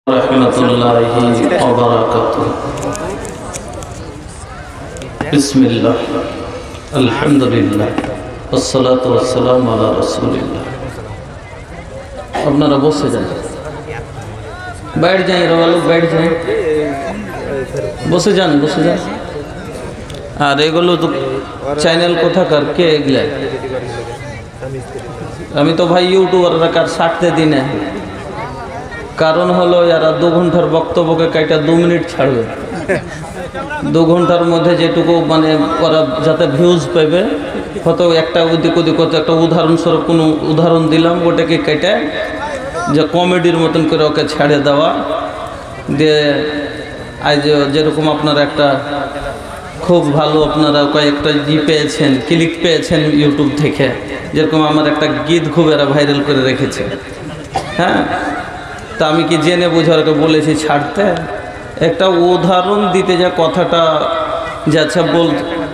रहमतुल्लाहि व बरकातुहू। बिस्मिल्लाह अल्हम्दुलिल्लाह वस्सलातु वस्सलामु अला रसूलिल्लाह। আপনারা বসে যান, बैठ जाएं, रवा लोग बैठ जाएं, বসে যান বসে যান। আর এগুলো তো চ্যানেল কোথাকার, কে এগুলা? আমি তো ভাই ইউটিউবাররা কার ছাড়তে দিই না, কারণ হলো এরা 2 ঘন্টার বক্তব্যকে কাইটা 2 মিনিট ছাড়বে। 2 ঘন্টার মধ্যে যেটুকু মানে ওরা যাতে ভিউজ পাবে, হয়তো একটা ওদিক ওদিক একটা উদাহরণস্বরূপ কোনো উদাহরণ দিলাম, ওটাকে কেটে যে কমেডির মতন করে ওকে ছেড়ে দেওয়া দিয়ে। আজ যেরকম আপনারা একটা খুব ভালো আপনারা কয়েকটা পেয়েছেন, ক্লিক পেয়েছেন ইউটিউব থেকে, যেরকম আমার একটা গীত খুব এরা ভাইরাল করে রেখেছে। হ্যাঁ, তা আমি কি জেনে বুঝে ওকে বলেছি ছাড়তে? একটা উদাহরণ দিতে যা কথাটা যাচ্ছে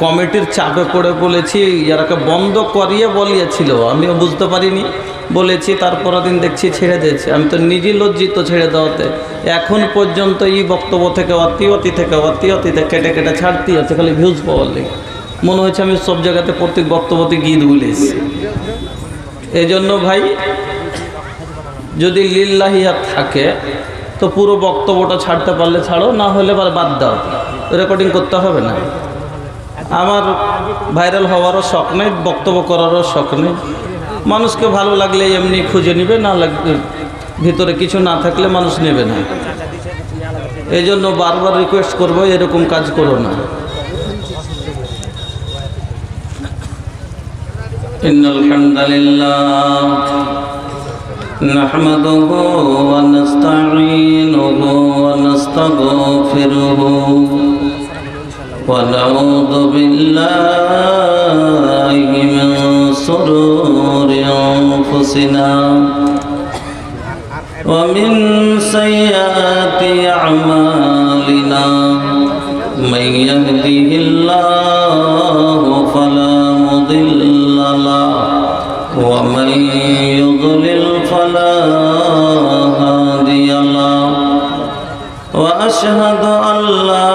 কমিটির চাপে পড়ে বলেছি, এরাকে বন্ধ করিয়ে বলিয়েছিল, আমিও বুঝতে পারিনি বলেছি। তারপর দিন দেখছি ছেড়ে দিয়েছে। আমি তো নিজেই লজ্জিত ছেড়ে দেওয়াতে। এখন পর্যন্ত এই বক্তব্য থেকে অতি থেকে কেটে কেটে ছাড়তেই আছে, খালি ভিউজ পাওয়ার লেগে। মনে হয়েছে আমি সব জায়গাতে প্রত্যেক বক্তব্যতে গীত বলেছি। এই জন্য ভাই, যদি লিল্লাহিয়াত থাকে তো পুরো বক্তব্যটা ছাড়তে পারলে ছাড়ো, না হলে বাদ দাও, রেকর্ডিং করতে হবে না। আমার ভাইরাল হওয়ারও শখ নেই, বক্তব্য করারও শখ নেই। মানুষকে ভালো লাগলে এমনি খুঁজে নেবে, না লাগলে ভিতরে কিছু না থাকলে মানুষ নেবে না। এই জন্য বারবার রিকোয়েস্ট করবো, এরকম কাজ করো না। ইন্নাল হামদালিল্লাহ نحمده ونستعينه ونستغفره ونعوذ بالله من شرور أنفسنا ومن سيئات أعمالنا من يهده الله فلا مضل له ومن يضلل فلا هادي له وأشهد أن لا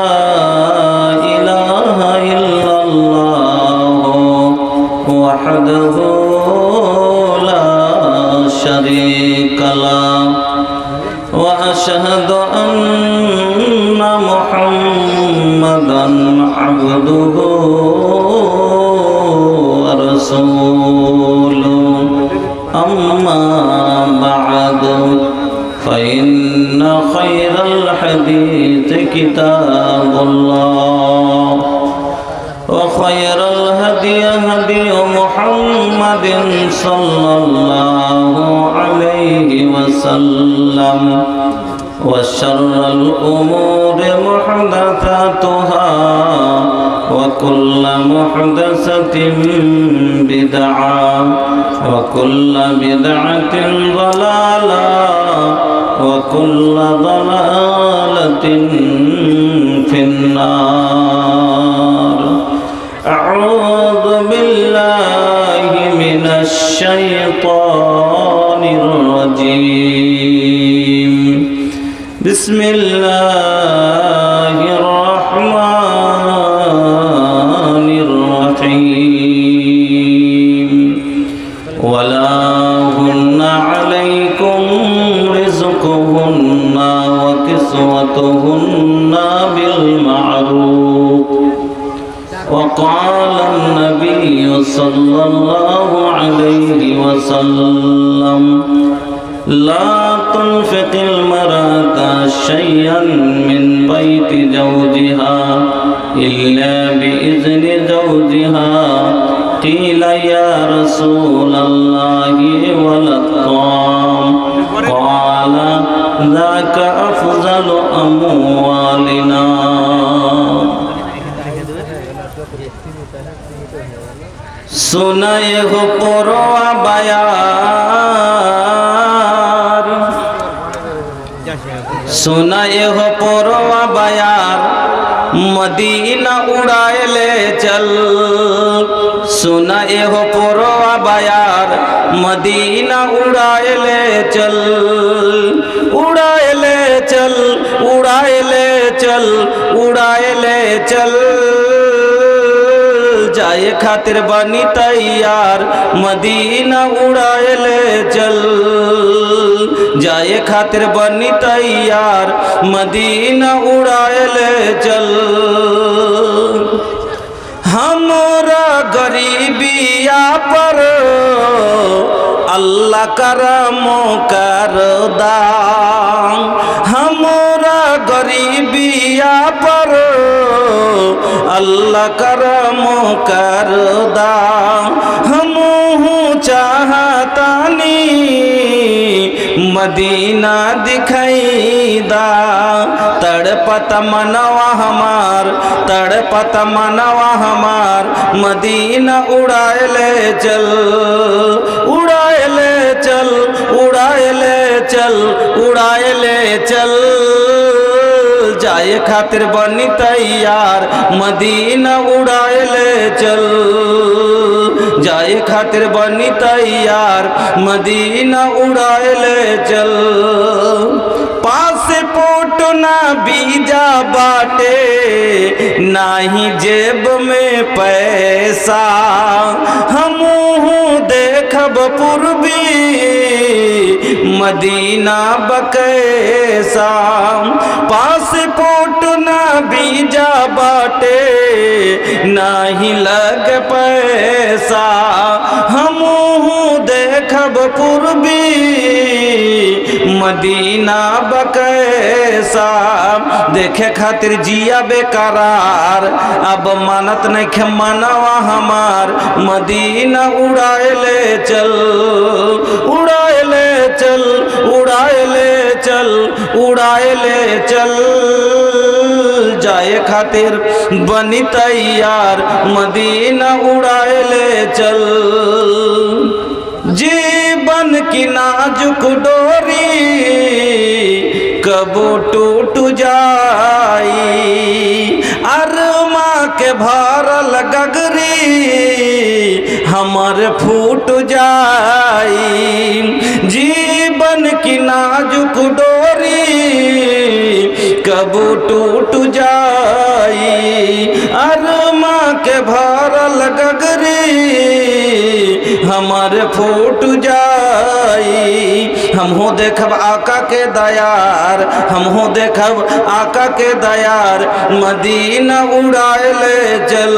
إله إلا الله وحده لا شريك له وأشهد أن محمدا عبده ورسوله أما بعد فإن خير الحديث كتاب الله وخير الهدي هدي محمد صلى الله عليه وسلم وشر الأمور محدثاتها وكل محدثة بدعة وكل بدعة ضلالة وكل ضلالة في النار. أعوذ بالله من الشيطان الرجيم. بسم الله الرحمن الرحيم. ولا هن عليكم رزقهن وكسوتهن بالمعروف. وقال النبي صلى الله عليه وسلم لا تنفق المرأة شيئا من بيت زوجها إلا بإذن زوجها. قيل يا رسول الله ولا الطعام؟ قال ذاك أفضل أموالنا. सुनाए हो पुरवा बयार, सुनाए हो पुरवा बयार, मदीना उड़ाए ले चल। सुनाए हो पुरवा बयार, मदीना उड़ाए ले चल, उड़ाए ले चल। चल जाए खातिर बनी तैयार मदीना उड़ाए ले चल जाए खातिर बनी तैयार मदीना उड़ाए ले चल हमरा गरीबिया पर अल्लाह करम करदा हमरा गरीबिया पर अल्लाह करम करदा हमहू चाहतानी मदीना दिखैदा तड़पत मनवा हमार तड़पत मनवा हमार मदीना उड़ाए ले चल उड़ाए ले चल उड़ाए ले चल उड़ाए ले चल जाए खातिर बनी तैयार मदीना उड़ाए ले चल जाए खातिर बनी तैयार मदीना उड़ाए ले चल पासपोर्ट ना वीजा बाटे नाही जेब में पैसा हमहू देखब पूर्वी मदीना बकैसा पासपोर्ट ना वीजा बाटे नाही लग पैसा हमहू देखब पूर्वी मदीना बकैसा देखे खातिर जिया बेकरार अब मानत नहीं खे मनवा हमार मदीना उड़ाए ले चल उड़ाए ले चल उड़ाए ले चल उड़ाए ले चल जाए खातिर बनी तैयार मदीना उड़ाए ले चल जीवन की नाजुक डोरी कबो टूट जाई अरमा के भरल गगरी हमर फूट जाई जीवन की नाजुक डोरी कबो टूट जाई अरमा के भरल गगरी हमारे फूट जाई हम हो देखब आका के दयार हम हो देखब आका के दयार मदीना उड़ाए ले चल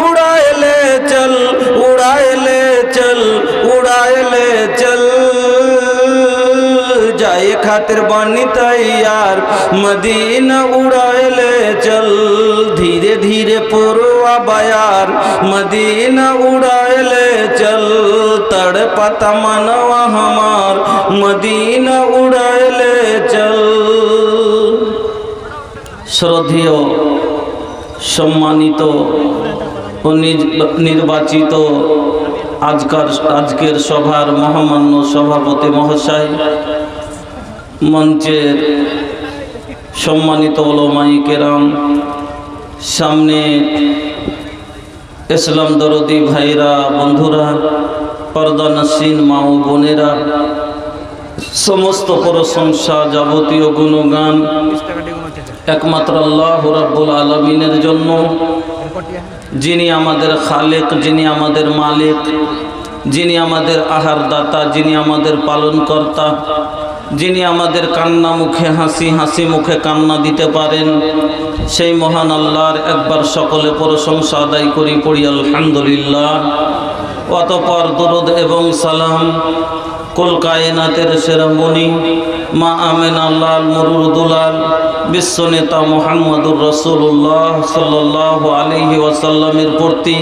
उड़ाए ले चल उड़ाए ले चल उड़ाए ले चल जाए खातिर बनी तैयार मदीना उड़ाए ले चल धीरे धीरे पूर्वा बयार मदीना उड़ाए ले चल तड़पत मनवा हमार मदीना उड़ाए ले चल श्रद्धेय सम्मानित ও নির্বাচিত আজকের সভার মহামান্য সভাপতি মহাশয় মঞ্চের সম্মানিত ওলামায়ে কেরাম সামনে ইসলাম দরদি ভাইরা বন্ধুরা পর্দা নসীন মা ও বোনেরা সমস্ত প্রশংসা যাবতীয় গুণগান একমাত্র আল্লাহ রাব্বুল আলামিনের জন্য যিনি আমাদের খালেক যিনি আমাদের মালিক যিনি আমাদের আহার দাতা যিনি আমাদের পালন কর্তা যিনি আমাদের কান্না মুখে হাসি হাসি মুখে কান্না দিতে পারেন সেই মহান আল্লাহর একবার সকলে প্রশংসা আদায় করি পড়ি আলহামদুলিল্লাহ অতঃপর দরুদ এবং সালাম কুল কায়নাতের সেরা মুনি মা আমেনা লাল মুরুর দুলাল বিশ্ব নেতা মুহাম্মদুর রাসূলুল্লাহ সাল্লাল্লাহু আলাইহি ওয়াসাল্লামের প্রতি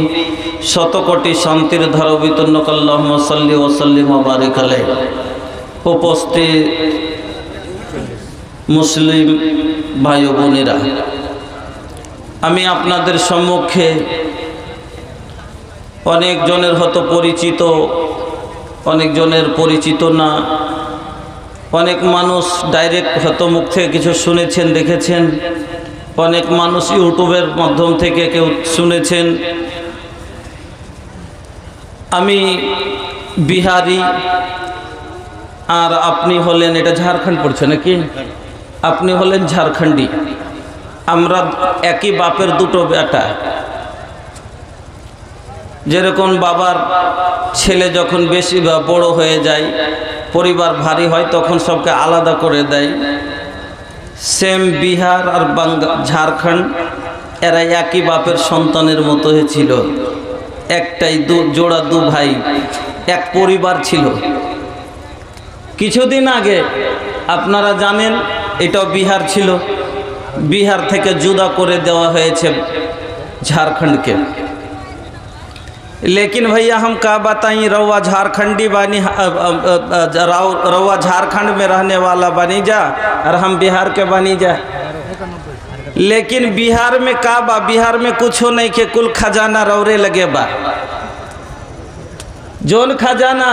শতকোটি শান্তির ধারা বিতরণ আল্লাহুম্মা সাল্লি ওয়া সাল্লিম ওয়া বারিক আলাইহি উপস্থিত মুসলিম ভাই ও বোনেরা আমি আপনাদের সম্মুখে অনেকজনের হয়তো পরিচিত অনেকজনের পরিচিত না অনেক মানুষ ডাইরেক্ট হয়তো মুখ থেকে কিছু শুনেছেন দেখেছেন অনেক মানুষ ইউটিউবের মাধ্যম থেকে কেউ শুনেছেন আমি বিহারি আর আপনি হলেন এটা ঝাড়খণ্ড পড়ছে নাকি আপনি হলেন ঝাড়খণ্ডী আমরা একই বাপের দুটো বেটা। যেরকম বাবার ছেলে যখন বেশি বা বড় হয়ে যায়, পরিবার ভারী হয়, তখন সবকে আলাদা করে দেয়। সেম বিহার আর ঝাড়খণ্ড এরা একই বাপের সন্তানের মতো হয়েছিল। একটাই জোড়া দু ভাই, এক পরিবার ছিল। কিছুদিন আগে আপনারা জানেন এটাও বিহার ছিল, বিহার থেকে जुदा করে देवा হয়েছে झारखंड के। लेकिन भैया हम क्या बताएं, रउआ झारखंडी बानी, रउआ झारखंड में रहने वाला बनी जा और हम बिहार के बनी जा। लेकिन बिहार में का बा, बिहार में कुछ नहीं के, कुल खजाना रौरे लगे बा जोन खजाना।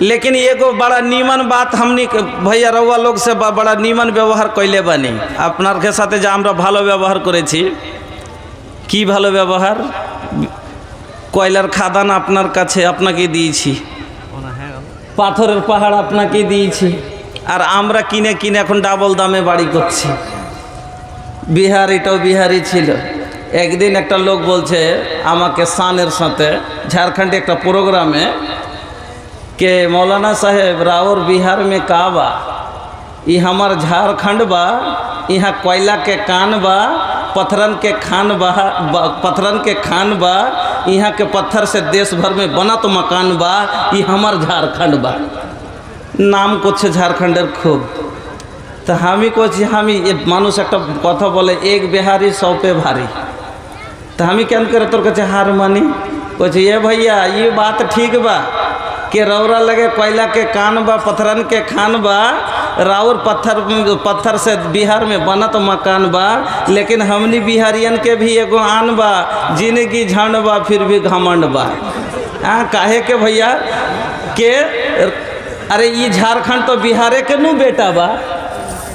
लेकिन एगो बड़ा नीमन बात हमनी भैया रउआ लोग से बड़ा नीमन व्यवहार कैले बानी। आपनार के साथे जा আমরা ভালো ব্যবহার করেছি। কি ভালো ব্যবহার? কয়লার খাদান আপনার কাছে আপনাকে দিয়েছি, পাথরের পাহাড় আপনাকে দিয়েছি, আর আমরা কিনে কিনে এখন ডাবল দামে বাড়ি করছি। বিহার এটাও বিহারি ছিল। একদিন একটা লোক বলছে আমাকে শানের সাথে ঝাড়খণ্ডে একটা প্রোগ্রামে के मौलाना साहेब राउर बिहार में का बा, ये हमार झारखंड बा, यहाँ कोयला के कान बा, पत्थरन के खान बा, पत्थरन के खान बा, यहाँ के पत्थर से देश भर में बना तो मकान बा, ये हमार झारखंड बा। नाम कुछ झारखंडर खूब। तो हमी कुछ हमी ये मानुष एक कथा बोले, एक बिहारी 100 पे भारी। तो हमी क्या करे तोर कहे हार मानी, कुछ ये भैया ये बात ठीक बा कि रौरा लगे कोयला के कान बा, पत्थरन के खान बा, राउर पत्थर से बिहार में बना तो मकान बा, लेकिन हमनी बिहारियन के भी एगो आन बा, जिंदगी झंड बा फिर भी घमंड बा। काहे के भैया के अरे ये झारखंड तो बिहारे के नु बेटा बा,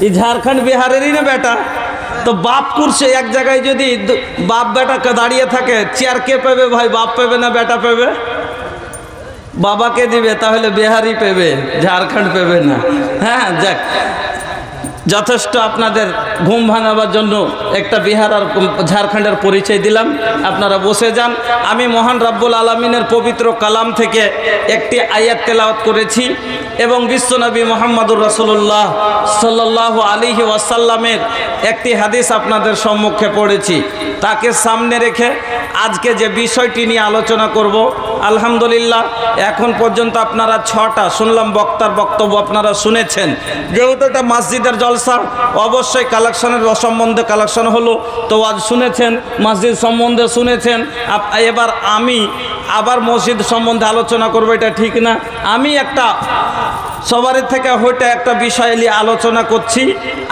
ये झारखंड बिहारेर ही ना बेटा। तो बापपुर से एक जगह यदि बाप बेटा के दाड़िए থাকে, চেয়ার কে পাবে ভাই? বাপ পাবে না বেটা পাবে? बाबा के दिबे ताहले बिहारी पेबे, झारखंड पेबे ना। हाँ जाक যথেষ্ট আপনাদের ঘুম ভাঙাবার জন্য একটা বিহার আর ঝাড়খণ্ডের পরিচয় দিলাম। আপনারা বসে যান। আমি মহান রব্বুল আলামিনের পবিত্র কালাম থেকে একটি আয়াত তেলাওয়াত করেছি এবং বিশ্বনবী মুহাম্মদুর রাসূলুল্লাহ সাল্লাল্লাহু আলাইহি ওয়াসাল্লামের একটি হাদিস আপনাদের সম্মুখে পড়েছি। তাকে সামনে রেখে আজকে যে বিষয়টি নিয়ে আলোচনা করব, আলহামদুলিল্লাহ এখন পর্যন্ত আপনারা 6টা শুনলাম বক্তার বক্তব্য আপনারা শুনেছেন। যেহেতু এটা মসজিদের জলসা, অবশ্যই কালেকশনের সম্বন্ধে কালেকশন হলো, তো আজ শুনেছেন, মসজিদ সম্বন্ধে শুনেছেন। এবার আমি আবার মসজিদ সম্বন্ধে আলোচনা করবো, এটা ঠিক না। আমি একটা সবার থেকে হইটা একটা বিষয় নিয়ে আলোচনা করছি,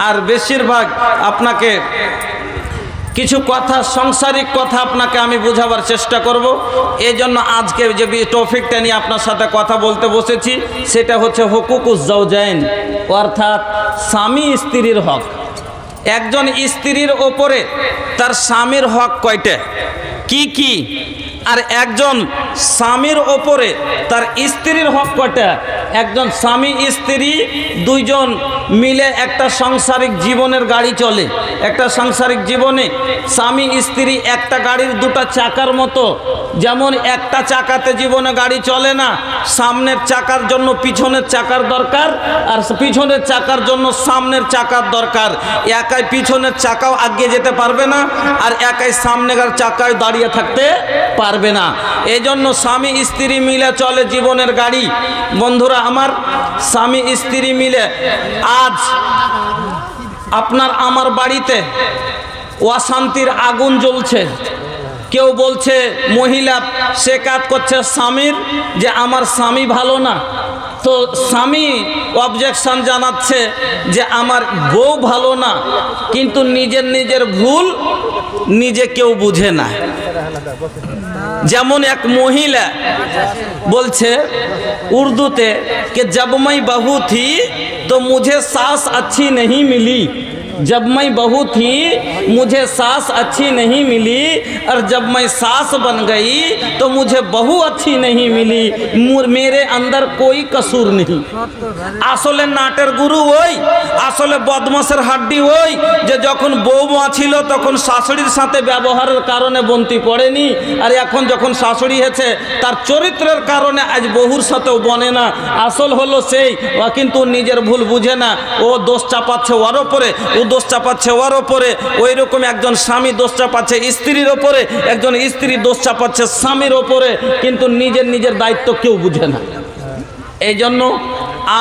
আর বেশিরভাগ আপনাকে কিছু কথা, সাংসারিক কথা আপনাকে আমি বোঝাবার চেষ্টা করব। এই জন্য আজকে যে টপিকটা নিয়ে আপনার সাথে কথা বলতে বসেছি সেটা হচ্ছে হুকুকুজ জাওজাইন, অর্থাৎ স্বামী স্ত্রীর হক। একজন স্ত্রীর ওপরে তার স্বামীর হক কয়টা, কি কি, আর একজন স্বামীর ওপরে তার স্ত্রীর হক কয়টা। একজন স্বামী স্ত্রী দুইজন মিলে একটা সাংসারিক জীবনের গাড়ি চলে। একটা সাংসারিক জীবনে স্বামী স্ত্রী একটা গাড়ির দুটো চাকার মতো। যেমন একটা চাকাতে জীবনে গাড়ি চলে না, সামনের চাকার জন্য পিছনের চাকার দরকার, আর পিছনের চাকার জন্য সামনের চাকার দরকার। একাই পিছনের চাকাও এগিয়ে যেতে পারবে না, আর একাই সামনের চাকায় দাঁড়িয়ে থাকতে পারবে না। এই জন্য স্বামী স্ত্রী মিলে চলে জীবনের গাড়ি। বন্ধুরা আমার, স্বামী স্ত্রী মিলে আজ আপনার আমার বাড়িতে অশান্তির আগুন জ্বলছে। কেউ বলছে, মহিলা শেকাত করছে স্বামীর যে আমার স্বামী ভালো না, তো স্বামী অবজেকশন জানাচ্ছে যে আমার বউ ভালো না, কিন্তু নিজের ভুল নিজে কেউ বুঝে না। যেমন এক মহিলা বলছে উর্দুতে कि जब मैं बहू थी तो मुझे सास अच्छी नहीं मिली, जब मैं बहू थी मुझे सास अच्छी नहीं मिली, और जब मैं सास बन गई तो मुझे बहू अच्छी नहीं मिली, मेरे अंदर कोई कसूर नहीं। आसले नाटेर गुरु ওই, আসলে বদমাশের হাড্ডি ওই যে যখন বৌমা ছিল তখন শাশুড়ির সাথে ব্যবহারের কারণে বন্তি পড়েনি, আর এখন যখন শাশুড়ি হয়েছে তার চরিত্রের কারণে আজ বহুর সাথেও বনে না। আসল হলো সেই, ও কিন্তু নিজের ভুল বুঝে না, ও দোষ চাপাচ্ছে ওর ওপরে, ও দোষ চাপাচ্ছে ওর ওপরে। ওই রকম একজন স্বামী দোষ চাপাচ্ছে স্ত্রীর ওপরে, একজন স্ত্রী দোষ চাপাচ্ছে স্বামীর ওপরে, কিন্তু নিজের দায়িত্ব কেউ বুঝে না। এই জন্য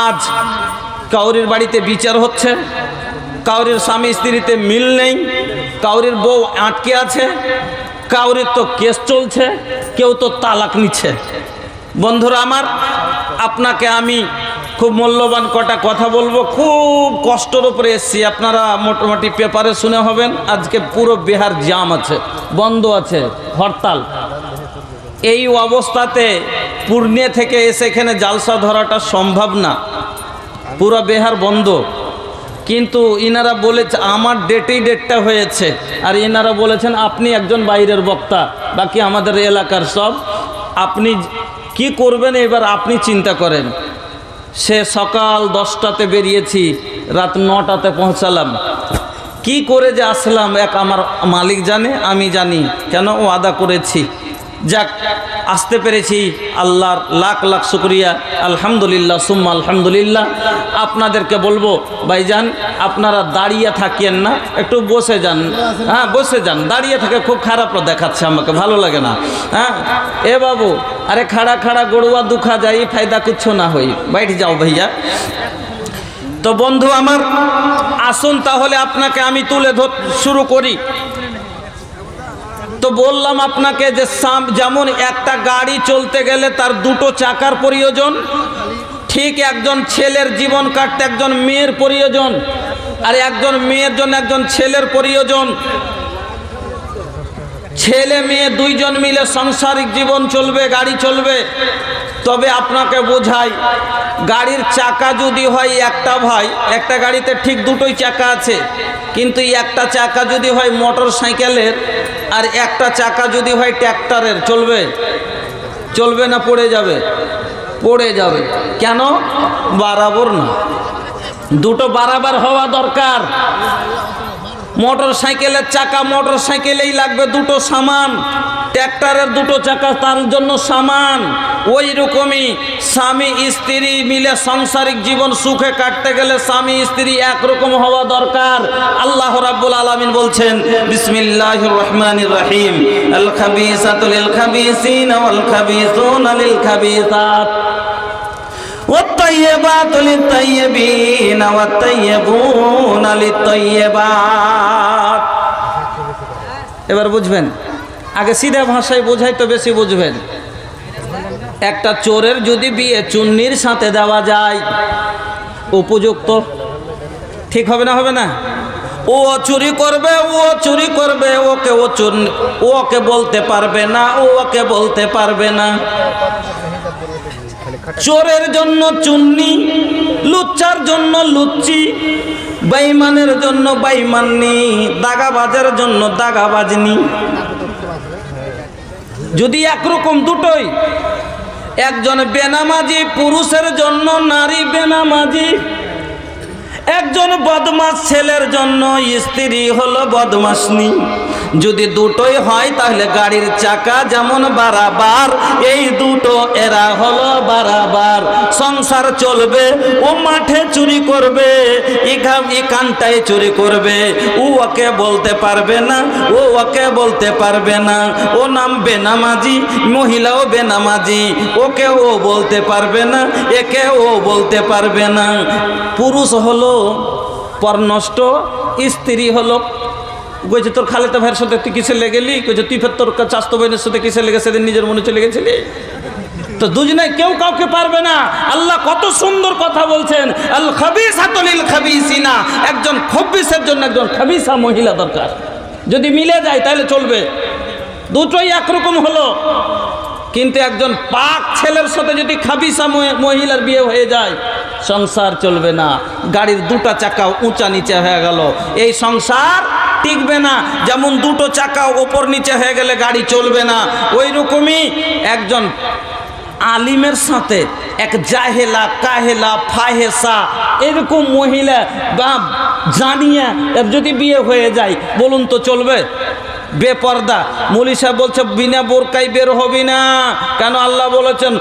আজ কাউরির বাড়িতে বিচার হচ্ছে, কাউরির স্বামী স্ত্রীতে মিল নেই, কাউরির বউ আটকে আছে, কাউরির তো কেস চলছে, কেউ তো তালাক নিচ্ছে। বন্ধুরা আমার, আপনাকে আমি খুব মূল্যবান কটা কথা বলবো, খুব কষ্টের উপরে এসছি। আপনারা মোটামুটি পেপারে শুনে হবেন আজকে পুরো বিহার জাম আছে, বন্ধ আছে, হরতাল। এই অবস্থাতে পূর্ণিয়া থেকে এসে এখানে জালসা ধরাটা সম্ভব না, পুরো বিহার বন্ধ। কিন্তু ইনারা বলেছে আমার ডেটটা হয়েছে, আর ইনারা বলেছেন আপনি একজন বাইরের বক্তা, বাকি আমাদের এলাকার সব, আপনি কি করবেন এবার আপনি চিন্তা করেন। সে সকাল 10টাতে বেরিয়েছি, রাত 9টাতে পৌঁছালাম, কি করে যে আসলাম এক আমার মালিক জানে, আমি জানি, কেন ওয়াদা করেছি। যাক, আসতে পেরেছি, আল্লাহর লাখ লাখ শুকরিয়া, আলহামদুলিল্লাহ সুম্মা আলহামদুলিল্লাহ। আপনাদেরকে বলবো ভাইজান, আপনারা দাঁড়িয়ে থাকিয়েন না, একটু বসে যান। হ্যাঁ বসে যান, দাঁড়িয়ে থাকে খুব খারাপ দেখাচ্ছে, আমাকে ভালো লাগে না। হ্যাঁ এ বাবু, আরে খাড়া খাড়া গড়ুয়া দুখা যাই, ফায়দা কুচ্ছ না হই, বাইট যাও ভাইয়া। তো বন্ধু আমার, আসুন তাহলে আপনাকে আমি তুলে শুরু করি। তো বললাম আপনাকে যে যেমন একটা গাড়ি চলতে গেলে তার দুটো চাকার প্রয়োজন, ঠিক একজন ছেলের জীবন কাটতে একজন মেয়ের প্রয়োজন, আর একজন মেয়ের জন্য একজন ছেলের প্রয়োজন। ছেলে মেয়ে দুইজন মিলে সাংসারিক জীবন চলবে, গাড়ি চলবে। তবে আপনাকে বোঝাই, গাড়ির চাকা যদি হয় একটা, ভাই একটা গাড়িতে ঠিক দুটোই চাকা আছে, কিন্তু একটা চাকা যদি হয় মোটর সাইকেলের আর একটা চাকা যদি হয় ট্র্যাক্টরের, চলবে? চলবে না পড়ে যাবে? পড়ে যাবে। কেন? বরাবর না, দুটো বরাবর হওয়া দরকার। মোটর সাইকেলের চাকা মোটর সাইকেলেই লাগবে, দুটো সমান। ট্র্যাক্টরের দুটো চাকা তার জন্য সমান। ওই রকমই স্বামী স্ত্রী মিলে সাংসারিক জীবন সুখে কাটতে গেলে স্বামী স্ত্রী একরকম হওয়া দরকার। আল্লাহ রাব্বুল আলামিন বলছেন, বিসমিল্লাহির রহমানির রহিম, আল খাবিসাতু লিল খাবিসিনা ওয়াল খাবিসুনা লিল খাবিসাত والطيبات للطيبين والطيبون للطيبات। এবার বুঝবেন, আগে সিধা ভাষায় বোঝাই তো বেশি বুঝবেন। একটা চোরের যদি বিয়ে চুন্নির সাথে দেওয়া যায়, উপযুক্ত? ঠিক হবে না? হবে না? ও চুরি করবে, ও চুরি করবে, ওকে ও চোর, ওকে বলতে পারবে না, ওকে বলতে পারবে না। চোরের জন্য চুন্নি, লুচ্চার জন্য লুচ্চি, বেঈমানের জন্য বেঈমাননি, দাগাবাজের জন্য দাগাবাজনি। যদি একরকম দুটোই, একজন বেনামাজি পুরুষের জন্য নারী বেনামাজি, একজন বদমাশ ছেলের জন্য স্ত্রী হলো বদমাশনি। যদি দুটোই হয় তাহলে গাড়ির চাকা যেমন বারাবার, এই দুটো এরা হলো বারাবার। সংসার চলবে, ও মাঠে চুরি করবে, এখানটায় চুরি করবে, ও ওকে বলতে পারবে না, ও ওকে বলতে পারবে না। ও নাম বেনামাজি, মহিলাও বেনামাজি, ওকে ও বলতে পারবে না, একে ও বলতে পারবে না। পুরুষ হলো পরনষ্ট, স্ত্রী হলো, কইছে তোর খালেতা ভাইয়ের সাথে তুই কিসে লেগেলি? কইছে তুই ফের তোর চাস্তো বোনের সাথে কিসে লেগে, সেদিন নিজের মনে চলে গেছিলি। তো দুজনে কেউ কাউকে পারবে না। আল্লাহ কত সুন্দর কথা বলছেন, আল খাবিসাতু লিল খাবিসিনা, একজন খবিসের জন্য একজন খাবিসা মহিলা দরকার। যদি মিলে যায় তাহলে চলবে, দুটোই একরকম হলো। কিন্তু একজন পাক ছেলের সাথে যদি খাবিসা মহিলার বিয়ে হয়ে যায়, সংসার চলবে না। গাড়ির দুটা চাকা উঁচা নিচে হয়ে গেল, এই সংসার টিকবে না। যেমন দুটো চাকা ওপর নিচে হয়ে গেলে গাড়ি চলবে না, ওই রকমই একজন আলিমের সাথে এক জাহেলা কাহেলা ফাহেসা এরকম মহিলা বা জানিয়া যদি বিয়ে হয়ে যায়, বলুন তো চলবে? বেপর্দা মৌলী সাহেব বলছে বিনা বোরকাই বের হবি না। কেন? আল্লাহ বলেছেন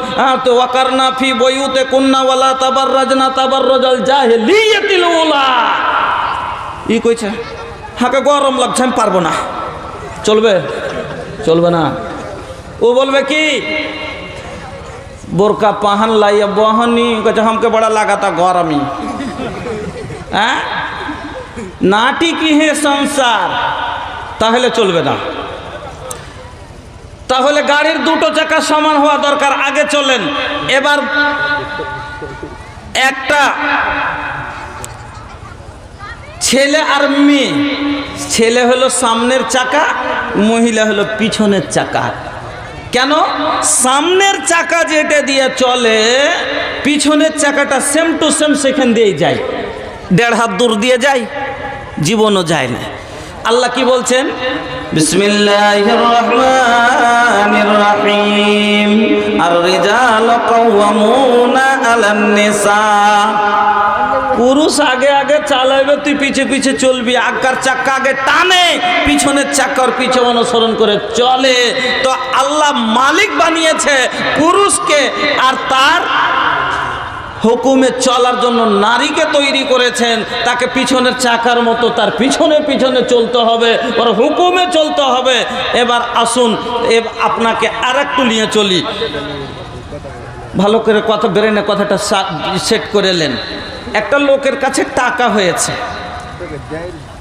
তো ওয়াকারনা ফি বুয়ুতে কুন্না ওয়ালা তাবাররাজনা তাবাররুজাল জাহিলিয়াতিল উলা। ই কইছে হাকে গরম লাগছে, আমি পারবো না। চলবে? চলবে না। ও বলবে কি বোরকা पहन लाइए बहनी, कहते हमके बड़ा लगा था गरमी। नाटी की है संसार, তাহলে চলবে না। তাহলে গাড়ির দুটো চাকা সমান হওয়া দরকার। আগে চলেন। এবার একটা ছেলে আর মেয়ে, ছেলে হলো সামনের চাকা, মহিলা হলো পিছনের চাকা। কেন? সামনের চাকা যেটা দিয়ে চলে, পিছনের চাকাটা সেম টু সেম সেখান দিয়েই যায়, 1.5 হাত দূর দিয়ে যায়, জীবনও যায় না। আল্লাহ কি বলছেন? বিসমিল্লাহির রহমানির রহিম, আর রিজালু কাওয়ামুনা আলান নিসা। পুরুষ আগে আগে চালাবে, তুই পিছে পিছে চলবি। আগের চাকা আগে টানে, পিছনের চাকার পিছে অনুসরণ করে চলে। তো আল্লাহ মালিক বানিয়েছে পুরুষকে, আর তার হুকুমে চলার জন্য নারীকে তৈরি করেছেন। তাকে পিছনের চাকার মতো তার পিছনে পিছনে চলতে হবে, ওর হুকুমে চলতে হবে। এবার আসুন আপনাকে আর একটু নিয়ে চলি, ভালো করে কথা ব্রেনে কথাটা সেট করে নেন। একটা লোকের কাছে টাকা হয়েছে,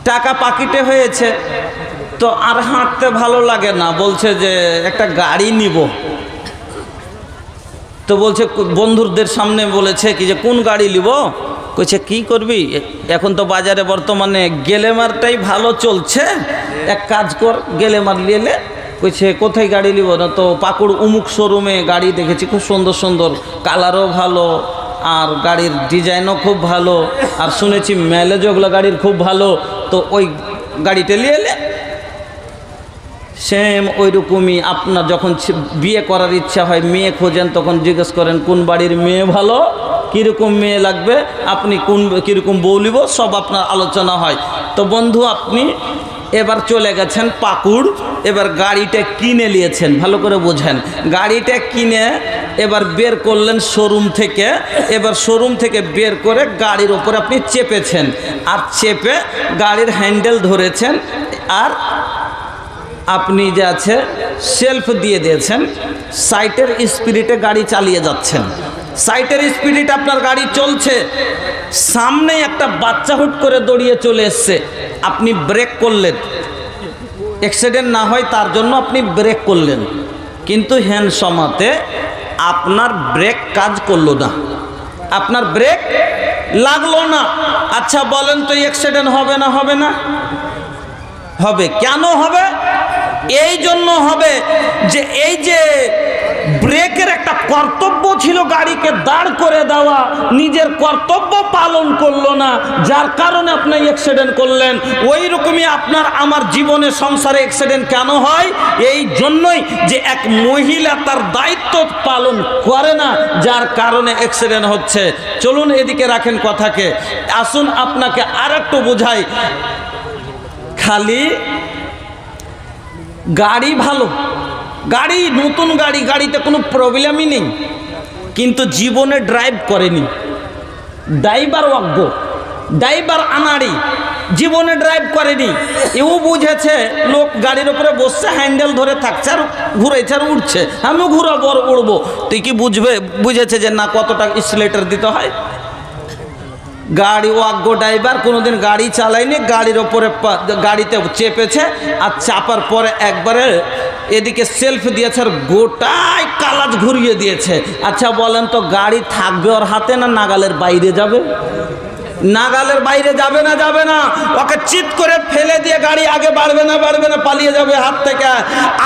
টাকা পাকিটে হয়েছে, তো আর হাঁটতে ভালো লাগে না, বলছে যে একটা গাড়ি নিব। তো বলছে বন্ধুদের সামনে বলেছে কি যে কোন গাড়ি নিব? কইছে কি করবি, এখন তো বাজারে বর্তমানে গেলেমারটাই ভালো চলছে, এক কাজ কর গেলেমার নিয়ে। কইছে কোথায় গাড়ি নিব? না তো পাকুড় উমুক শোরুমে গাড়ি দেখেছি, খুব সুন্দর সুন্দর, কালারও ভালো, আর গাড়ির ডিজাইনও খুব ভালো, আর শুনেছি মাইলেজগুলো গাড়ির খুব ভালো, তো ওই গাড়িটা নিয়ে এলে। সেম ওই রকমই আপনার যখন বিয়ে করার ইচ্ছা হয়, মেয়ে খোঁজেন, তখন জিজ্ঞেস করেন কোন বাড়ির মেয়ে ভালো, কীরকম মেয়ে লাগবে, আপনি কোন কীরকম বউ নিব, সব আপনার আলোচনা হয়। তো বন্ধু আপনি এবার চলে গেছেন পাকুড়, এবার গাড়িটা কিনে নিয়েছেন, ভালো করে বোঝেন। গাড়িটা কিনে এবার বের করলেন শোরুম থেকে, এবার শোরুম থেকে বের করে গাড়ির ওপরে আপনি চেপেছেন, আর চেপে গাড়ির হ্যান্ডেল ধরেছেন, আর আপনি যে আছে সেলফ দিয়ে দিয়েছেন, সাইটের স্পিডে গাড়ি চালিয়ে যাচ্ছেন। সাইটের স্পিডে আপনার গাড়ি চলছে, সামনে একটা বাচ্চা হুট করে দৌড়িয়ে চলে এসছে, আপনি ব্রেক করলেন, অ্যাক্সিডেন্ট না হয় তার জন্য আপনি ব্রেক করলেন, কিন্তু হ্যান্ড সমাতে আপনার ব্রেক কাজ করলো না, আপনার ব্রেক লাগলো না। আচ্ছা বলেন তো অ্যাক্সিডেন্ট হবে না? হবে না? হবে। কেন হবে? এই জন্য হবে যে এই যে ব্রেকের একটা কর্তব্য ছিল গাড়িকে দাঁড় করে দেওয়া, নিজের কর্তব্য পালন করলো না, যার কারণে আপনি অ্যাক্সিডেন্ট করলেন। ওই রকমই আপনার আমার জীবনে সংসারে অ্যাক্সিডেন্ট কেন হয়? এই জন্যই যে এক মহিলা তার দায়িত্ব পালন করে না, যার কারণে অ্যাক্সিডেন্ট হচ্ছে। চলুন এদিকে রাখেন কথাকে, আসুন আপনাকে আর একটু বোঝাই। খালি গাড়ি ভালো, গাড়ি নতুন গাড়ি, গাড়িতে কোনো প্রবলেমই নেই, কিন্তু জীবনে ড্রাইভ করেনি, ড্রাইভার অজ্ঞ, ড্রাইভার আনাড়ি, জীবনে ড্রাইভ করেনি। এও বুঝেছে লোক গাড়ির উপরে বসছে, হ্যান্ডেল ধরে থাকছে আর ঘুরেছে আর উঠছে, আমিও ঘুরাবো আর উড়বো। তুই কি বুঝেছে যে না কতটা স্লেটার দিতে হয়? গাড়ি অজ্ঞ ড্রাইভার, কোনোদিন গাড়ি চালায়নি, গাড়ির ওপরে গাড়িতে চেপেছে, আর চাপার পরে একবারে এদিকে সেলফ দিয়েছে আর গোটাই কালাজ ঘুরিয়ে দিয়েছে। আচ্ছা বলেন তো গাড়ি থাকবে ওর হাতে না নাগালের বাইরে যাবে? নাগালের বাইরে যাবে না, যাবে না। ওকে চিৎ করে ফেলে দিয়ে গাড়ি আগে বাড়বে না, বাড়বে না, পালিয়ে যাবে হাত থেকে।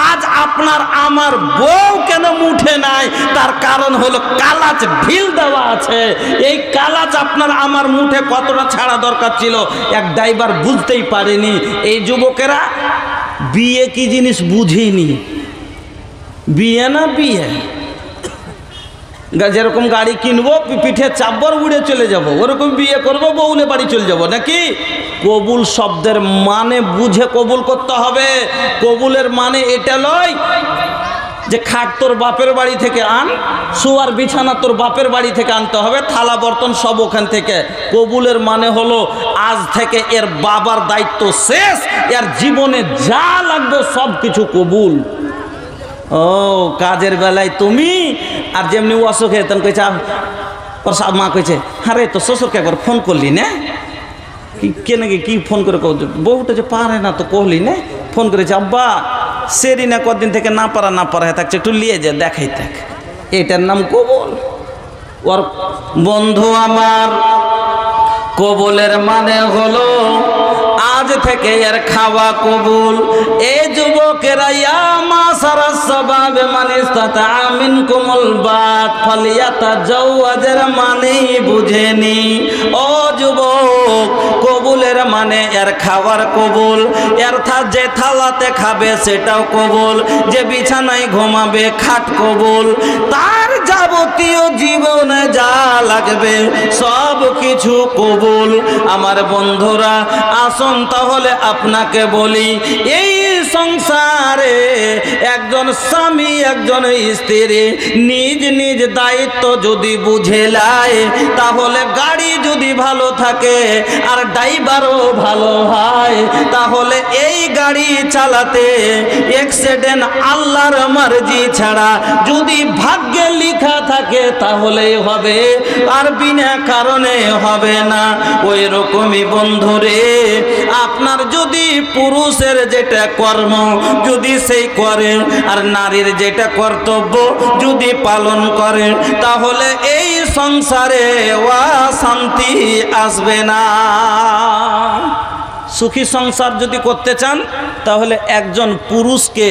আজ আপনার আমার বউ কেন মুঠে নাই? তার কারণ হলো কালাচ ঢিল দেওয়া আছে। এই কালাচ আপনার আমার মুঠে কতটা ছাড়া দরকার ছিল এক ড্রাইভার বুঝতেই পারেনি। এই যুবকেরা বিয়ে কি জিনিস বুঝেনি। বিয়ে না বিয়ে, যেরকম গাড়ি কিনবো পিঠে চাপবো উড়ে চলে যাব, ওরকম বিয়ে করবো বউলে বাড়ি চলে যাব নাকি? কবুল শব্দের মানে বুঝে কবুল করতে হবে। কবুলের মানে এটা নয় যে খাট তোর বাপের বাড়ি থেকে আন, শোয়ার বিছানা তোর বাপের বাড়ি থেকে আনতে হবে, থালা বর্তন সব ওখান থেকে। কবুলের মানে হলো আজ থেকে এর বাবার দায়িত্ব শেষ, এর জীবনে যা লাগবে সব কিছু কবুল। ও কাজের বেলায় তুমি আর যেমনি অসুখ হেতন কইছে ওর মা কইছে, আরে তো শ্বশুরকে একবার ফোন করলি না? কে নাকি কি ফোন করে বউটা যে পারে না তো কহলি না? ফোন করেছে আব্বা সেরি না কদিন থেকে না পারা থাকছে, একটু লিয়ে যে দেখাই থাক। এটার নাম কবুল। ওর বন্ধু আমার, কবুলের মানে হলো আজ থেকে এর খাওয়া কবুল। এই যুবকেরা ইয়া মাসারা সাবাবে মান ইসতাতা মিনকুমুল বাত ফালিয়াতাজাওয়াজের মানে বুঝেনি। ও যুবক, কবুলের মানে এর খাওয়ার কবুল, এর যে থালাতে খাবে সেটাও কবুল, যে বিছানায় ঘুমাবে খাট কবুল, তার যাবতীয় জীবনে যা লাগবে সব কিছু কবুল। আমার বন্ধুরা আসুন তাহলে আপনাকে বলি, এই সংসারে একজন স্বামী একজন স্ত্রী নিজ নিজ দায়িত্ব যদি বুঝে নেয়, তাহলে গাড়ি যদি ভালো থাকে আর ড্রাইভারও ভালো হয়, তাহলে এই গাড়ি চালাতে অ্যাক্সিডেন্ট আল্লাহর মর্জি ছাড়া যদি ভাগ্যে লেখা থাকে তাহলেই হবে, আর বিনা কারণে হবে না। ওই রকমই বন্ধুরে, আপনার যদি পুরুষের যেটা কর্ম যদি সেই করে আর নারীর যেটা কর্তব্য যদি পালন করে, তাহলে এই সংসারে শান্তি আসবে না। সুখী সংসার যদি করতে চান তাহলে একজন পুরুষকে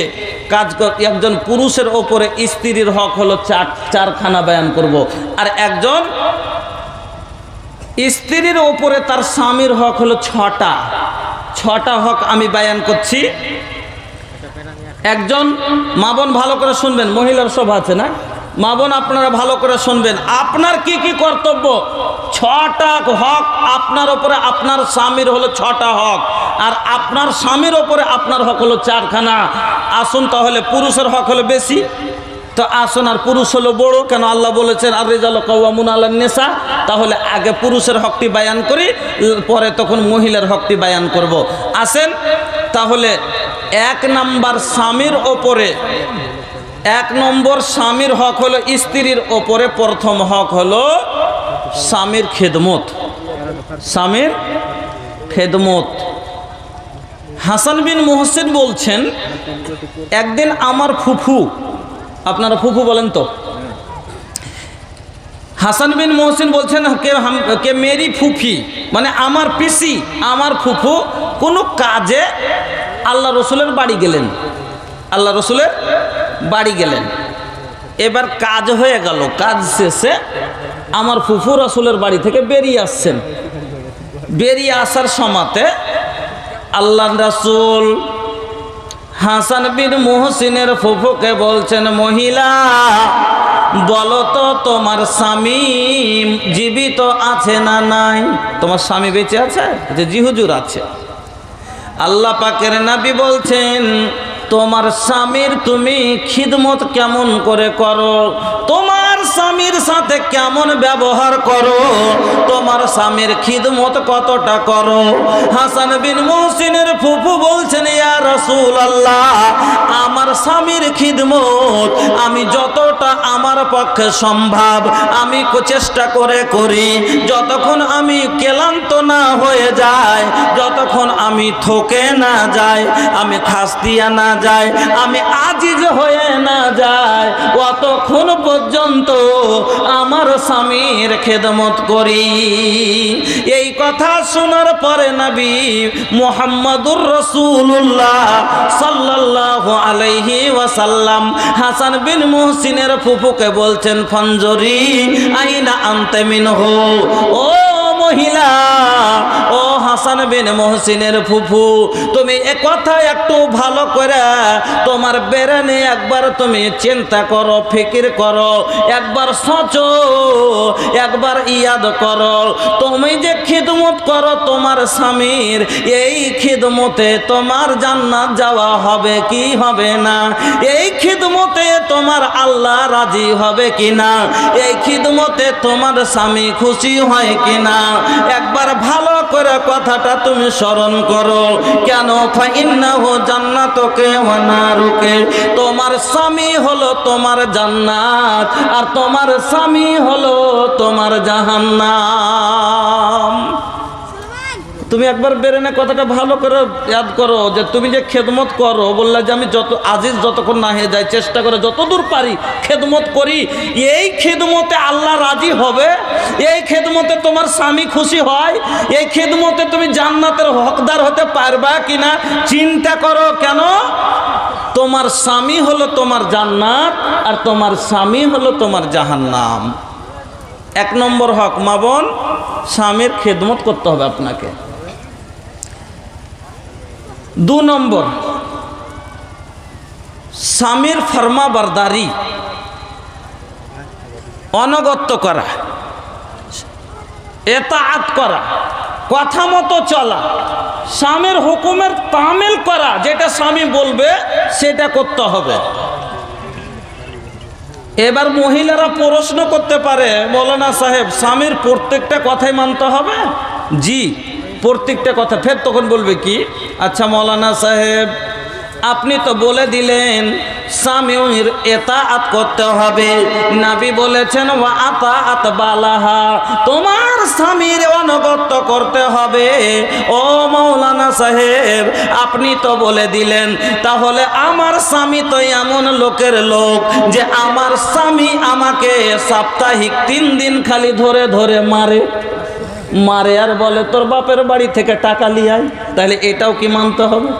একজন পুরুষের ওপরে স্ত্রীর হক হলো চারখানা বয়ান করব, আর একজন স্ত্রীর ওপরে তার স্বামীর হক হলো ছটা হক আমি বয়ান করছি। একজন মা বোন ভালো করে শুনবেন, মহিলার সব আছে না, মা বোন আপনারা ভালো করে শুনবেন। আপনার কি কি কর্তব্য? 6টা হক আপনার ওপরে, আপনার স্বামীর হলো 6টা হক, আর আপনার স্বামীর ওপরে আপনার হক হলো 4খানা। আসুন তাহলে, পুরুষের হক হলো বেশি, তো আসুন, আর পুরুষ হলো বড়, কেন আল্লাহ বলেছেন আর রিজালু কাওয়ামুন আলান নিসা। তাহলে আগে পুরুষের হকটি বায়ান করি, পরে তখন মহিলার হকটি বায়ান করব। আসেন তাহলে, 1 নম্বর স্বামীর ওপরে, 1 নম্বর স্বামীর হক হলো স্ত্রীর ওপরে। প্রথম হক হলো স্বামীর খেদমত। স্বামীর খেদমত। হাসান বিন মুহসিন বলছেন, একদিন আমার ফুফু, আপনারা ফুফু বলেন তো, হাসান বিন মুহসিন বলছেন কে মেরি ফুফি, মানে আমার পিসি, আমার ফুফু কোনো কাজে আল্লাহ রসুলের বাড়ি গেলেন। আল্লাহ রসুলের বাড়ি গেলেন, এবার কাজ হয়ে গেল, কাজ শেষে আমার ফুফু রসুলের বাড়ি থেকে বেরিয়ে আসছেন। বেরিয়ে আসার সময়তে আল্লাহ রসুল হাসান বিন মুহসিনের ফুফুকে বলছেন, মহিলা বলো তো তোমার স্বামী জীবিত আছে না নাই? তোমার স্বামী বেঁচে আছে? যে জি হুজুর আছে। আল্লাহ পাকের নবী বলছেন, তোমার স্বামীর তুমি খিদমত কেমন করে করো, তোমার স্বামীর সাথে কেমন ব্যবহার করো, তোমার স্বামীর খিদমত কতটা করো। হাসান বিন মুহসিনের ফুফু বলছেন, ইয়া রাসূলুল্লাহ, আমার স্বামীর খিদমত আমি যতটা আমার পক্ষে সম্ভব আমি চেষ্টা করে করি, যতক্ষণ আমি ক্লান্ত না হয়ে যায়, যতক্ষণ আমি থকে না যাই, আমি খাস্তিয়া না যায়, আমি আজিজ হয়ে না যায়, অতক্ষণ পর্যন্ত আমার স্বামীর খেদমত করি। এই কথা শোনার পরে নবী মুহাম্মদুর রাসূলুল্লাহ সাল্লাল্লাহু আলাইহি ওয়াসাল্লাম হাসান বিন মুহসিনের ফুফুকে বলছেন, ফানজুরি আইনা আনতা মিনহু। ও মহিলা, ও হাসান বিন মুহসিনের ফুফু, তুমি এ কথা একটু ভালো করে তোমার বেরানে একবার তুমি চিন্তা করো, ফিকির করো, একবার সোচো, একবার ইয়াদ করো। তুমি যে খিদমত করো তোমার স্বামীর, এই খিদমতে তোমার জান্নাত যাওয়া হবে কি হবে না? এই খিদমতে তোমার আল্লাহ রাজি হবে কিনা? এই খিদমতে তোমার স্বামী খুশি হয় কিনা? একবার ভালো করে কথাটা তুমি স্মরণ করো। কেন? ফাইন্নাহু জান্নাতুকে ওয়া নারুকে, তোমার স্বামী হলো তোমার জান্নাত আর তোমার স্বামী হলো তোমার জাহান্নাম। তুমি একবার বেরেনে কথাটা ভালো করে ইয়াদ করো যে তুমি যে খেদমত করো, বললে যে আমি যত আজিজ যতক্ষণ না হয়ে যায় চেষ্টা করে যতদূর পারি খেদমত করি, এই খেদমতে আল্লাহ রাজি হবে? এই খেদমতে তোমার স্বামী খুশি হয়? এই খেদমতে তুমি জান্নাতের হকদার হতে পারবা কিনা চিন্তা করো। কেন? তোমার স্বামী হলো তোমার জান্নাত আর তোমার স্বামী হলো তোমার জাহান্নাম। এক নম্বর হক, মা বোন, স্বামীর খেদমত করতে হবে আপনাকে। 2 নম্বর, স্বামীর ফরমা বরদারি, অনগত্য করা, এতাআত করা, কথা মতো চলা, স্বামীর হুকুমের তামিল করা, যেটা স্বামী বলবে সেটা করতে হবে। এবার মহিলারা প্রশ্ন করতে পারে, মৌলানা সাহেব স্বামীর প্রত্যেকটা কথাই মানতে হবে? জি, প্রত্যেকটা কথা। ফের তখন বলবে কি, আচ্ছা মৌলানা সাহেব আপনি তো বলে দিলেন স্বামীর এতাআত করতে হবে, নবী বলেছেন ওয়া আতাআত বালাহা, তোমার স্বামীর অনুগত্য করতে হবে। ও মাওলানা সাহেব আপনি তো বলে দিলেন, তাহলে আমার স্বামী তো এমন লোকের লোক যে আমার স্বামী আমাকে সাপ্তাহিক 3 দিন খালি ধরে ধরে মারে আর বলে তোর বাপের বাড়ি থেকে টাকা লিয়াই, তাহলে এটাও কি মানতে হবে?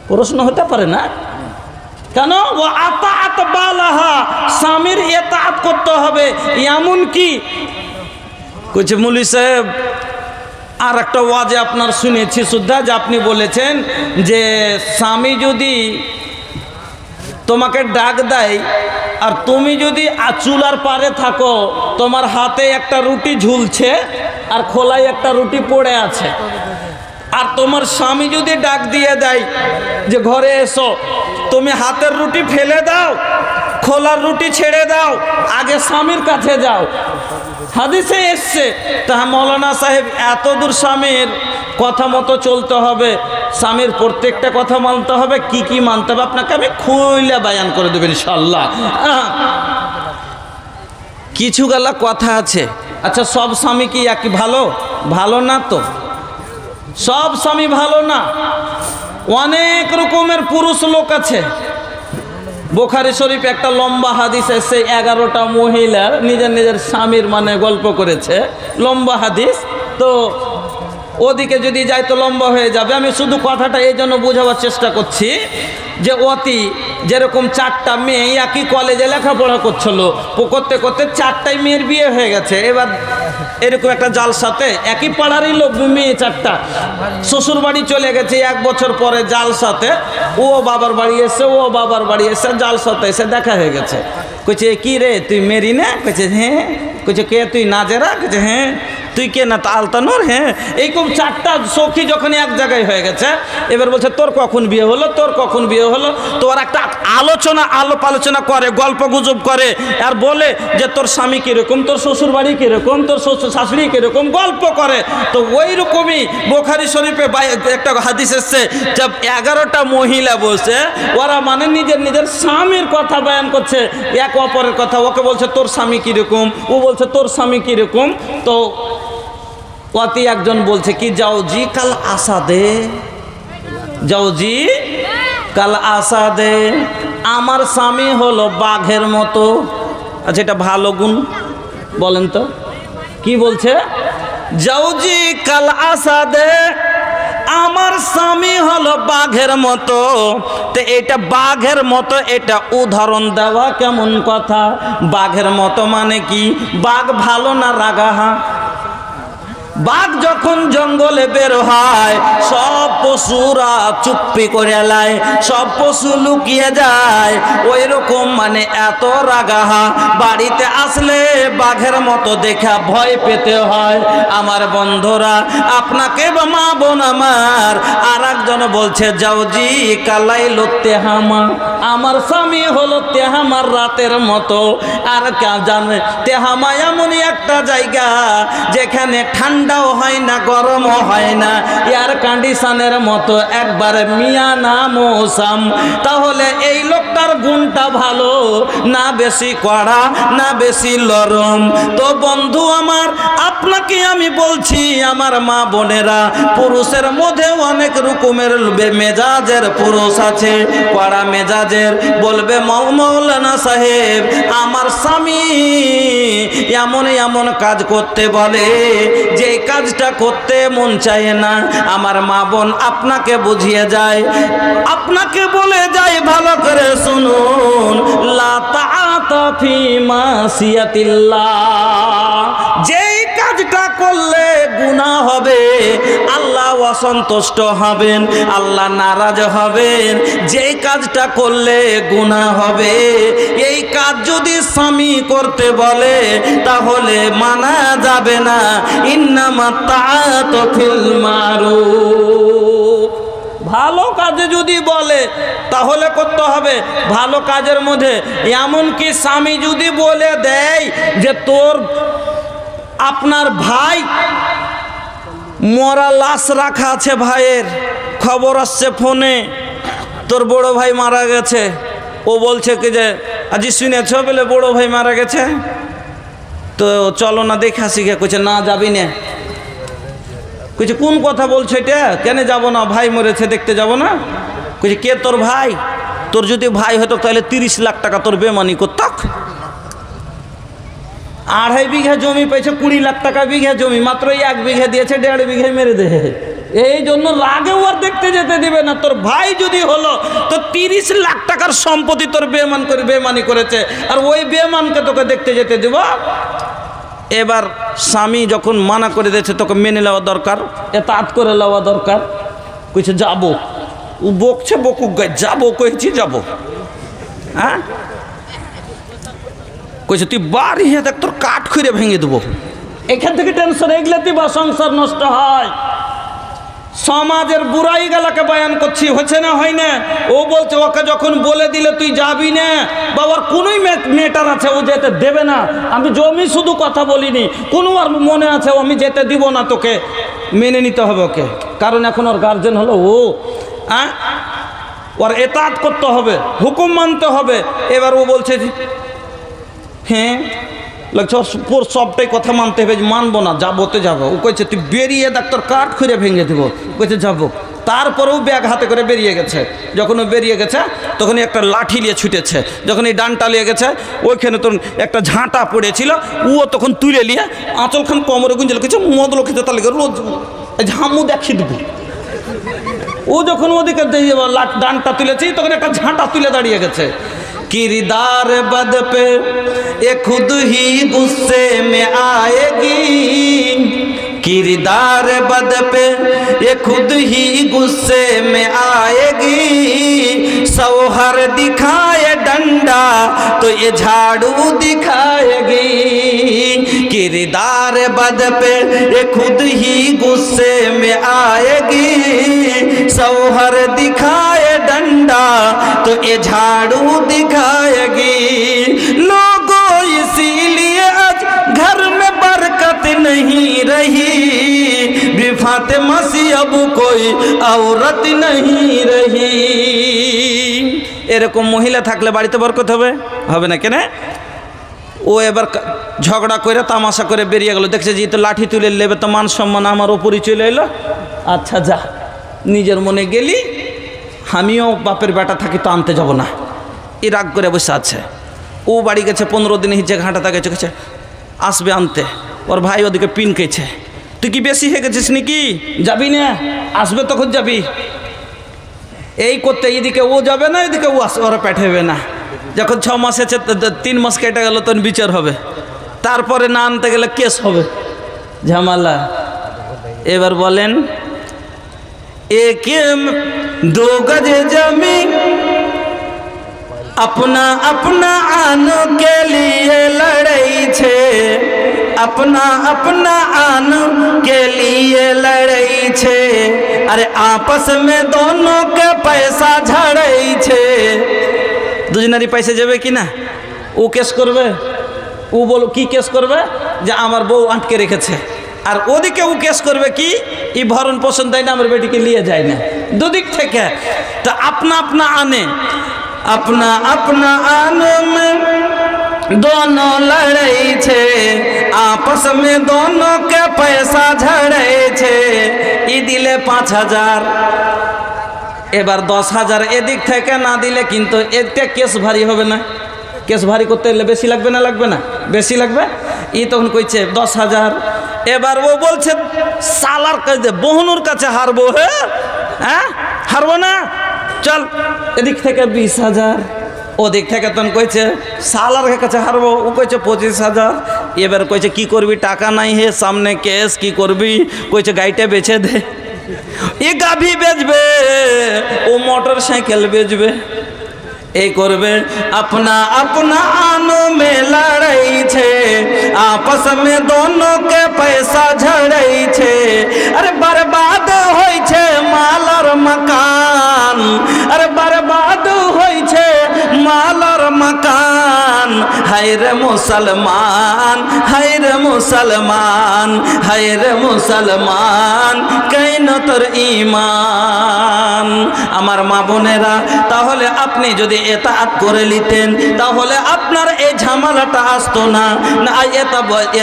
প্রশ্ন হতে পারে না? কেন? ও আতাআত বালাহা, স্বামীর এতাআত করতে হবে। এমন কি কইছে মৌলী সাহেব, আর একটা ওয়াজে আপনার শুনেছি সুদ্ধা যে আপনি বলেছেন যে স্বামী যদি তোমাকে ডাক দেয় আর তুমি যদি চুলার পারে থাকো, তোমার হাতে একটা রুটি ঝুলছে আর খোলায় একটা রুটি পড়ে আছে, আর তোমার স্বামী যদি ডাক দিয়ে দেয় যে ঘরে এসো, তুমি হাতের রুটি ফেলে দাও, খোলার রুটি ছেড়ে দাও, আগে স্বামীর কাছে যাও। হাদিসে এসছে। তা মৌলানা সাহেব এত দূর স্বামীর কথা মতো চলতে হবে, স্বামীর প্রত্যেকটা কথা মানতে হবে, কি কি মানতে হবে আপনাকে আমি খুলে বায়ান করে দেবেন ইনশাআল্লাহ। কিছু গালা কথা আছে। আচ্ছা সব স্বামী কি একই ভালো না? তো সব স্বামী ভালো না, অনেক রকমের পুরুষ লোক আছে। বুখারী শরীফ একটা লম্বা হাদিস এসে 11টা মহিলা নিজের স্বামীর মানে গল্প করেছে, লম্বা হাদিস। তো ওদিকে যদি যাই তো লম্বা হয়ে যাবে। আমি শুধু কথাটা এই জন্য বোঝাবার চেষ্টা করছি যে অতি যেরকম 4টা মেয়ে একই কলেজে লেখাপড়া করছিল, করতে করতে 4টাই মেয়ের বিয়ে হয়ে গেছে। এবার এরকম একটা জালসাতে একই পাড়ারই লোক মেয়ে 4টা শ্বশুর বাড়ি চলে গেছে। 1 বছর পরে জালসাতে ও বাবার বাড়ি এসে জালসাতে এসে দেখা হয়ে গেছে। কইছে কি রে তুই মেরি না? কইছে হ্যাঁ। কইছে কে তুই নাজেরা? কইছে হ্যাঁ। তুই কে না? তা আলতানুর? হ্যাঁ। এইরকম 4টা সখী যখন এক জায়গায় হয়ে গেছে, এবার বলছে তোর কখন বিয়ে হলো, তোর কখন বিয়ে হলো। তোর একটা আলোচনা করে, গল্প গুজব করে আর বলে যে তোর স্বামী কীরকম, তোর শ্বশুর বাড়ি কীরকম, তোর শ্বশুর শাশুড়ি কীরকম, গল্প করে। তো ওই রকমই বুখারী শরীফে একটা হাদিস এসছে যে 11টা মহিলা বসে ওরা মানে নিজের স্বামীর কথা বয়ান করছে, এক অপরের কথা। ওকে বলছে তোর স্বামী কীরকম, ও বলছে তোর স্বামী কীরকম। তো অতি একজন বলছে কি যাও জি কাল আসাদে, আমার স্বামী হলো বাঘের মতো আচ্ছা এটা ভালো গুণ বলেন তো কি বলছে? জাউজি কাল আসাদে, আমার স্বামী হলো বাঘের মতো। তো এটা বাঘের মতো, এটা উদাহরণ দেওয়া কেমন কথা? বাঘের মতো মানে কি? বাঘ ভালো না রাগাহা? বাঘ যখন জঙ্গলে বের হয় সব পশুরা চুপ্পি করে লাই, সব পশু লুকিয়ে যায়। ওই রকম মানে এত রাগাহা, বাড়িতে আসলে বাঘের মতো দেখা ভয় পেতে হয়। আমার বন্ধুরা, আপনাকে বা মা বোন আমার আর একজন বলছে জাউজি কালাই লোতে হামা, আমার স্বামী হলো তেহামার রাতের মতো। আর কে জানে তেহামা এমনই একটা জায়গা যেখানে ঠান্ডাও হয় না গরমও হয় না, এয়ার কন্ডিশনের মতো একবারে মিয়া না মৌসাম। তাহলে এই লোকটার গুণটা ভালো না বেশি কড়া না বেশি নরম? তো বন্ধু আমার, আপনাকে আমি বলছি আমার মা বোনেরা, পুরুষের মধ্যে অনেক রকমের মেজাজের পুরুষ আছে, কড়া মেজাজের। বলবে মৌলানা সাহেব আমার স্বামী এমন এমন কাজ করতে বলে যে কাজটা করতে মন চায় না। আমার মা বোন আপনাকে বুঝিয়ে যায়, আপনাকে বলে যায় ভালো করে শুনুন, লা তাআতা ফি মাসিয়াতিল্লাহ। যেই কাজটা করলে গুনাহ হবে, আল্লাহ অসন্তুষ্ট হবেন, আল্লাহ নারাজ হবেন। যেই কাজটা করলে গুনাহ হবে, এই কাজ যদি স্বামী করতে বলে তাহলে মানা যাবে না। ইন্নামা তাআতু ফিল মারুফ। ভালো কাজে যদি বলে তাহলে করতে হবে ভালো কাজের মধ্যে। এমনকি স্বামী যদি বলে দেয় যে তোর আপনার ভাই মরা লাশ রাখা আছে, ভাইয়ের খবর আসছে ফোনে, তোর বড় ভাই মারা গেছে। ও বলছে কি যে আজি শুনেছ বলে বড় ভাই মারা গেছে, তো চলো না দেখা শিখে। কইছে না যাবি না। কইছে কোন কথা বলছো এটা? কেন যাব না? ভাই মরেছে দেখতে যাব না? কইছে কে তোর ভাই? তোর যদি ভাই হতো তাহলে 30 লাখ টাকা তোর বেমানি করতক। 2.5 বিঘা জমি পেয়েছে, 20 লাখ টাকা বিঘা জমি, মাত্র 1 বিঘা দিয়েছে, 1.5 বিঘায় মেরে দে। এই জন্য রাগে ওর দেখতে যেতে দিবে না। তোর ভাই যদি হলো তো 30 লাখ টাকার সম্পত্তি তোর বেমানি করেছে, আর ওই বেমানকে তোকে দেখতে যেতে দিব? এবার স্বামী যখন মানা করে দিয়েছে তোকে মেনে নেওয়া দরকার, এতাত করে নেওয়া দরকার। কইছে যাবো। ও বকছে বকুক গায়ে, যাবো কইছি যাবো। হ্যাঁ কইছে তুই বাড়ি হ্যাঁ দেখ তোর কাঠ খুঁড়ে ভেঙে দেবো। এখান থেকে টেনশন, এগুলাতেই বা সংসার নষ্ট হয়। সমাজের বুড়াই গেলাকে বয়ান করছি, হচ্ছে না হয় না? ও বলছে ওকে যখন বলে দিলে তুই যাবি না, বাবার কোনোই মেটার আছে ও যেতে দেবে না। আমি জমি শুধু কথা বলিনি, কোনো আর মনে আছে আমি যেতে দিব না, তোকে মেনে নিতে হবে ওকে, কারণ এখন ওর গার্জেন হলো ও। ওর এতাত করতে হবে, হুকুম মানতে হবে। এবার ও বলছে হ্যাঁ লাগছে ওর সবটাই কথা মানতে হবে, মানবো না, যাবো তো যাবো। ও কইছে তুই বেরিয়ে ডাক্তার কাঠ খুঁড়ে ভেঙে দেবো। কইছে যাবো। তারপরেও ব্যাগ হাতে করে বেরিয়ে গেছে। যখন ও বেরিয়ে গেছে তখনই একটা লাঠি নিয়ে ছুটেছে। যখন এই ডানটা নিয়ে গেছে ওইখানে তোর একটা ঝাঁটা পড়েছিল, ও তখন তুলে নিয়ে আঁচলখান কোমরে গুঞ্জল কিছু মদলো খেতে, তাহলে রোজ ঝামু দেখিয়ে দেবো। ও যখন ওদিকে ডানটা তুলেছি তখন একটা ঝাঁটা তুলে দাঁড়িয়ে গেছে। किरदार बद पे ये खुद ही गुस्से में आएगी, किरदार बद पे ये खुद ही गुस्से में आएगी। सौहर दिखाए डंडा तो ये झाड़ू दिखाएगी, किरदार बद पे ये खुद ही गुस्से में आएगी। सौहर दिखाए डंडा तो ये झाड़ू दिखाएगी। लोगों इसीलिए आज घर में बरकत नहीं रही, फातिमा सी अब कोई औरत नहीं रही। এরকম মহিলা থাকলে বাড়িতে বরকত হবে? হবে না কেন? ও এবার ঝগড়া করে তামাশা করে বেরিয়ে গেল। দেখছে যে তো লাঠি তুলে নেবে, তো মান সম্মান আমার ওপরই চলে এলো। আচ্ছা যা, নিজের মনে গেলি, আমিও বাপের বেটা থাকি তো আনতে যাব না। এই রাগ করে বসে আছে। ও বাড়ি গেছে 15 দিন হিচে ঘাঁটাতে গেছে, গেছে আসবে আনতে, ওর ভাই ওদিকে পিনকেছে, তুই কি বেশি হয়ে গেছিস নাকি, যাবি না, আসবে তখন যাবি। এই করতে এইদিকে ও যাবে না, এদিকে ও আসবে, ওরা পেঠাবে না। যখন 6 মাস আছে, 3 মাস কেটে গেল, তখন বিচার হবে, তারপরে না আনতে গেলে কেস হবে, ঝামেলা। এবার বলেন, एक दो गज जमीन अपना अपना आन के लिए लड़ाई छे, अपना अपना आन के लिए लड़ाई छे, अरे आपस में दोनों के पैसा झड़ाई छे। দুজনেরই পয়সা যাবে কি না, ও কেস করবে, ও বল কি কেস করবে যে আমার বউ আটকে রেখেছে, আর ওদিকে ও কেস করবে কি ই ভরণ পোষণ দেয় না, আমার বেটিকে নিয়ে যায় না। দুদিক থেকে তো আপনা আপনা আনে, अपना अपना आन में दोनों लड़ाई छे, आपस में दोनों के पैसा झड़ाई छे। ই দিলে 5000, এবার 10,000 এদিক থেকে না দিলে কিন্তু এতে কেস ভারী হবে না, কেস ভারী করতে গেলে বেশি লাগবে না, লাগবে না, বেশি লাগবে। ই তখন কইছে 10,000, এবার ও বলছে সালার কাছে বহনুর কাছে হারবো, হ্যাঁ হারবো না, চল এদিক থেকে 20,000, ওদিক থেকে তখন কইছে সালার কাছে হারবো, ও কইছে 25,000। এবার কইছে কি করবি, টাকা নাই হে, সামনে কেস, কি করবি, কইছে গাড়িটা বেচে দে। এ গাভী বেচবে, ও মোটর সাইকেল বেচবে, এই করবে। अपना अपना आनो में लड़ाई छे, आपस में दोनों के पैसा झड़ाई छे, अरे बर्बाद होई छे माल और मकान, अरे बर्बाद होई छे माल और मकान। हाय रे मुसलमान, हाय रे मुसलमान, हाय रे मुसलमान, কেন তোর ঈমান। আমার মা বোনেরা, তাহলে আপনি যদি এতাআত করে নিতেন তাহলে আপনার এই ঝামেলাটা আসতো না। না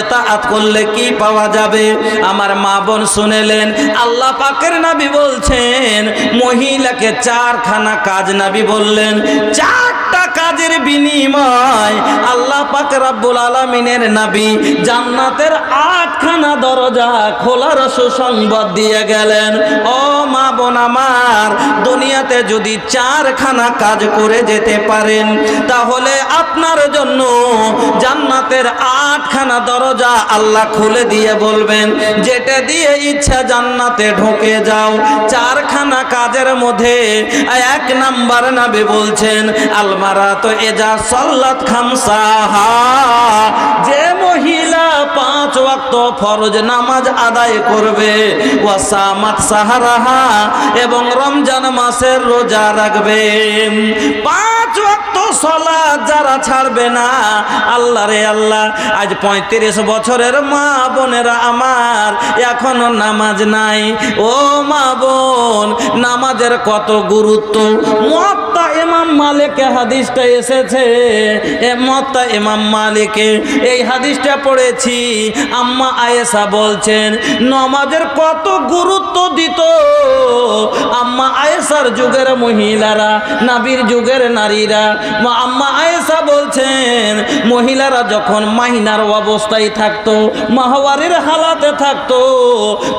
এতাআত করলে কি পাওয়া যাবে? আমার মা বোন শুনেলেন, আল্লাহ পাকের নবী বলছেন মহিলাকে 4খানা কাজ, নবী বললেন 4টা কাজের বিনিময় আল্লাহ পাক রব্বুল আলামিনের নবী জান্নাতের 8খানা দরজা খোলার সুসংবাদ দিয়ে গেলেন। ও মা বোন আমার, দুনিয়াতে যদি 4খানা কাজ করে যেতে পারেন তাহলে আপনার জন্য জান্নাতের 8খানা দরজা আল্লাহ খুলে দিয়ে বলবেন, যেটা দিয়ে ইচ্ছা জান্নাতে ঢুকে যাও। 4খানা কাজের মধ্যে 1 নাম্বার নবী বলছেন আলমারাতু ইজা সাল্লাত খামসাহা, যে মহিলা 5 ওয়াক্ত ফরজ নামাজ আদায় করবে, ওয়াসামাত সাহারাহা, এবং রমজান মাসের রোজা রাখবে। 5 ওয়াক্ত সালাত যারা ছাড়বে না, আল্লাহ রে আল্লাহ, আজ 35 বছরের মা বোনেরা আমার এখনো নামাজ নাই। ও মা বোন, নামাজের কত গুরুত্ব। মুয়াত্তা ইমাম মালিকের হাদিসটা এসেছে, মুয়াত্তা ইমাম মালিকে এই হাদিসটা পড়েছি। আম্মা আয়েশা বলছেন নামাজের কত গুরুত্ব দিত আম্মা আয়েশার যুগের মহিলারা, নবীর যুগের নারীরা। আম্মা আয়েশা বলছেন মহিলারা যখন মাহিনার অবস্থায় থাকতো, মাহওয়ারির হালাতে থাকতো,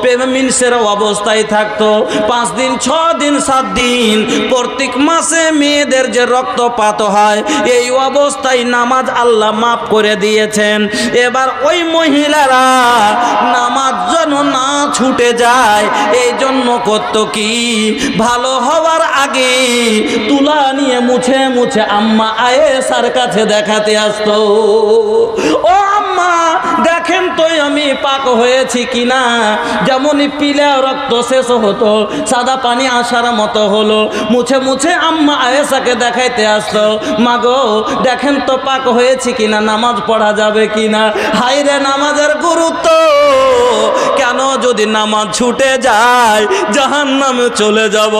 প্রেমিনসের অবস্থায় থাকতো, 5 দিন 6 দিন 7 দিন প্রত্যেক মাসে মেয়েদের যে রক্তপাত হয়, এই অবস্থায় নামাজ আল্লাহ মাফ করে দিয়েছেন। এবার ওই মহিলারা নামাজ যেন না ছুটে যায় এই জন্য করতো কি, ভালো হওয়ার আগে তুলা নিয়ে মুছে মুছে আম্মা আয়েশার কাছে দেখাতে আসতো। ও আম্মা, দেখেন তো আমি পাক হয়েছি কিনা। যেমনই পিলে রক্ত শেষ হতো, সাদা পানি আসার মতো হলো, মুছে মুছে আম্মা আয়েশাকে দেখাইতে আসতো, মাগো দেখেন তো পাক হয়েছি কিনা, নামাজ পড়া যাবে কিনা। হায় রে নামাজের গুরুত্ব! কেন যদি নামাজ ছুটে যায় জাহান্নামে চলে যাব।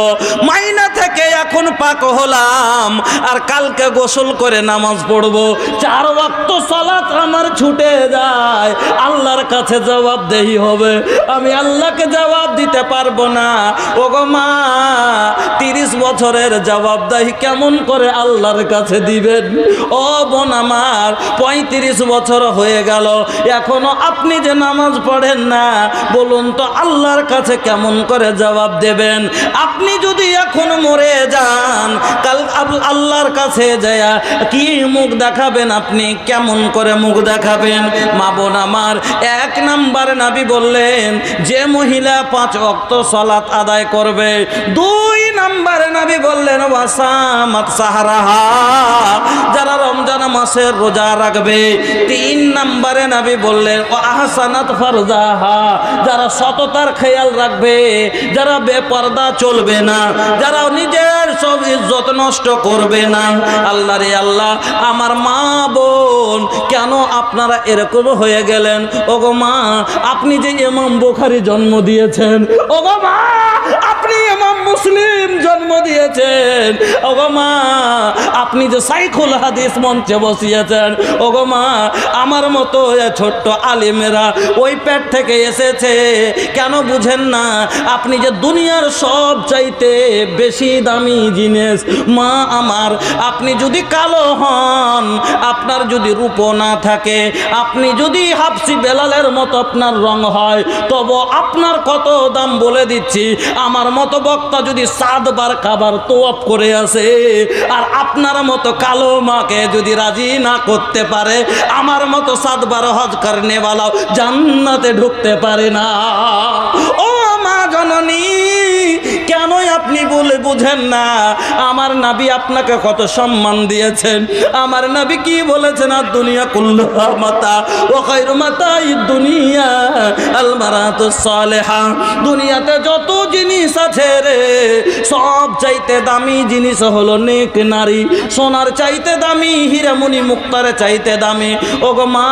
মাইনা থেকে এখন পাক হলাম আর কালকে গোসল করে নামাজ পড়ব, 4 ওয়াক্ত সালাত আমার ছুটে যায়, আল্লাহর কাছে জবাবদেহি হবে, আমি আল্লাহকে জবাব দিতে পারবো না। ওগো মা, 30 বছরের জবাবদেহি কেমন করে আল্লাহর কাছে দিবেন? ও বোন আমার, 35 বছর হয়ে গেল, এখনো আপনি যে নামাজ পড়েন না, বলুন তো আল্লাহর কাছে কেমন করে জবাব দেবেন? আপনি যদি এখন মরে যান, কাল আল্লাহর কাছে যায় কি মুখ দেখাবেন? আপনি কেমন করে মুখ দেখাবেন? মা বোন আমার, 1 নাম্বার নবী বললেন যে মহিলা 5 ওয়াক্ত সালাত আদায় করবে। 2 নাম্বার নবী বললেন ওয়াসামাত সাহরাহা, যারা রমজান মাসের রোজা রাখবে। 3 নাম্বারে নবী বললেন আহসানাত ফারজাহা, যারা সততার খেয়াল রাখবে, যারা বেপরদা চলবে না, যারা নিজের সব ইজ্জত নষ্ট করবে না। আল্লাহ রে আল্লাহ, আমার মা বোন কেন আপনারা এরকম হয়ে গেলেন? ওগো মা, আপনি যে ইমাম বুখারী জন্ম দিয়েছেন, ওগো মা আপনি ইমাম মুসলিম জন্ম দিয়েছেন, ওগো মা আপনি যে সাইখুল হাদিস মঞ্চে বসিয়েছেন, ওগো মা আমার মতো ছোট্ট আলিমেরা ওই পেট থেকে এসেছে, কেন বুঝেন না? আপনি যে দুনিয়ার সব চাইতে বেশি দামি জিনিস। মা আমার, আপনি যদি কালো হন, আপনার যদি রূপ না থাকে, আপনি যদি হাফসি বেলালের মতো আপনার রং হয়, তবে আপনার কত দাম বলে দিচ্ছি। আমার মতো বক্তা যদি 7 বার খাবার তোয়াব করে আসে, আর আপনার মতো কালো মাকে যদি রাজি না করতে পারে, আমার মতো 7 বার হজ করনে वाला জান্নাতে ঢুকতে পারে না। ও মা জননী, কেন আপনি বলে বুঝেন না? আমার নবী আপনাকে কত সম্মান দিয়েছেন। আমার নবী কি বলেছেন? আর দুনিয়া কুল্লুহা মাতা ওয়া খায়রু মাতাইদ দুনিয়া আল মারাতুস সালিহা, দুনিয়াতে যত জিনিস আছে রে, সব চাইতে দামি জিনিস হলো নেক নারী। সোনার চাইতে দামি, হীরামণি মুক্তার চাইতে দামি। ওগো মা,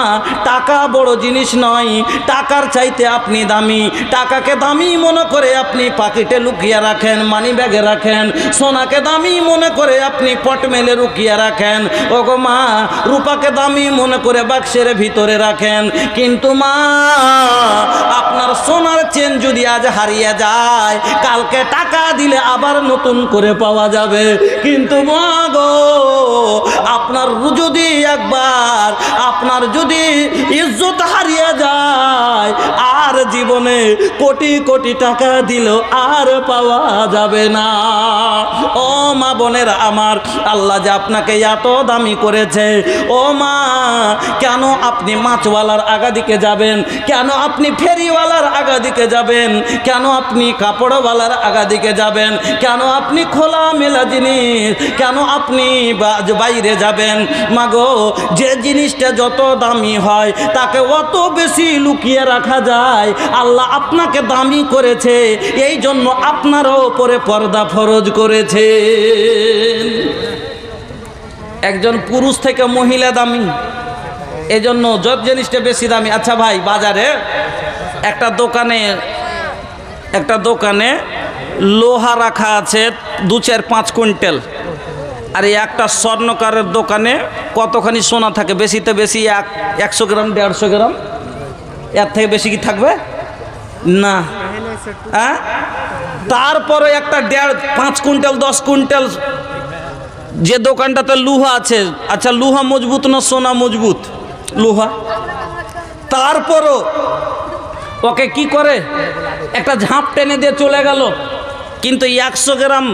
টাকা বড় জিনিস নয়, টাকার চাইতে আপনি দামি। টাকাকে দামি মনে করে আপনি পকেটে লুকিয়ে রাখেন, মানি ব্যাগে রাখেন। সোনাকে দামি মনে করে আপনি পট মেলে লুকিয়ে রাখেন। ওগো মা, রূপাকে দামি মনে করে বাক্সের ভিতরে রাখেন। কিন্তু মা, আপনার সোনার চেন যদি আজ হারিয়ে যায়, কালকে টাকা দিলে আবার নতুন করে পাওয়া যাবে। কিন্তু মা গো, আপনার যদি একবার আপনার যদি ইজ্জত হারিয়ে যায়, আর জীবনে কোটি কোটি টাকা দিলেও আর পাওয়া যাবে না। ও মা বোনের আমার, আল্লাহ যে আপনাকে এত দামি করেছে, ও মা কেন আপনি মাছওয়ালার আগাদিকে যাবেন? কেন আপনি ফেরিওয়ালার আগাদিকে যাবেন? কেন আপনি কাপড়ওয়ালার আগাদিকে যাবেন? কেন আপনি খোলা মেলা জিনিস, কেন আপনি বাইরে যাবেন? মাগো, যে জিনিসটা যত দামি হয় তাকে অত বেশি লুকিয়ে রাখা যায়। আল্লাহ আপনাকে দামি করেছে, এই জন্য আপনারও উপরে পর্দা ফরজ করেছে। একজন পুরুষ থেকে মহিলা দামি, এজন্য যত জিনিসটা বেশি দামি। আচ্ছা ভাই, বাজারে একটা দোকানে লোহা রাখা আছে 2-4-5 কুইন্টাল, আর একটা স্বর্ণকারের দোকানে কতখানি সোনা থাকে? বেশিতে বেশি 100 গ্রাম 150 গ্রাম, এর থেকে বেশি কি থাকবে না? হ্যাঁ, তারপরে একটা 5 কুইন্টাল 10 কুইন্টাল যে দোকানটাতে লোহা আছে, আচ্ছা লোহা মজবুত না সোনা মজবুত? লোহা। তারপরও ওকে কি করে, একটা ঝাঁপ টেনে দিয়ে চলে গেল। কিন্তু 100 গ্রাম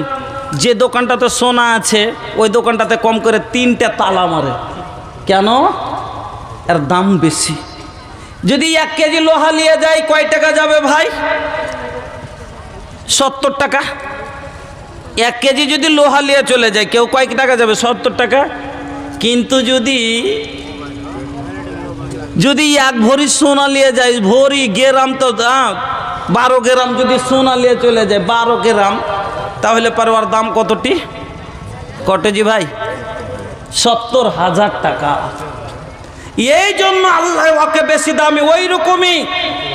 যে দোকানটাতে সোনা আছে, ওই দোকানটাতে কম করে 3টে তালা মারে। কেন? এর দাম বেশি। যদি 1 কেজি লোহা নিয়ে যায়, কয় টাকা যাবে ভাই? 70 টাকা। 1 কেজি যদি লোহা নিয়ে চলে যায়, কেউ কয় টাকা যাবে? 70 টাকা। কিন্তু যদি 1 ভরি সোনা নিয়ে যায়, ভরি গ্রাম তো 12 গ্রাম যদি সোনা নিয়ে চলে যায়, 12 গ্রাম, তাহলে পারবার দাম কতটি? কত জি ভাই? 70,000 টাকা। এই জন্য আল্লাহ ওকে বেশি দামি। ওই রকমই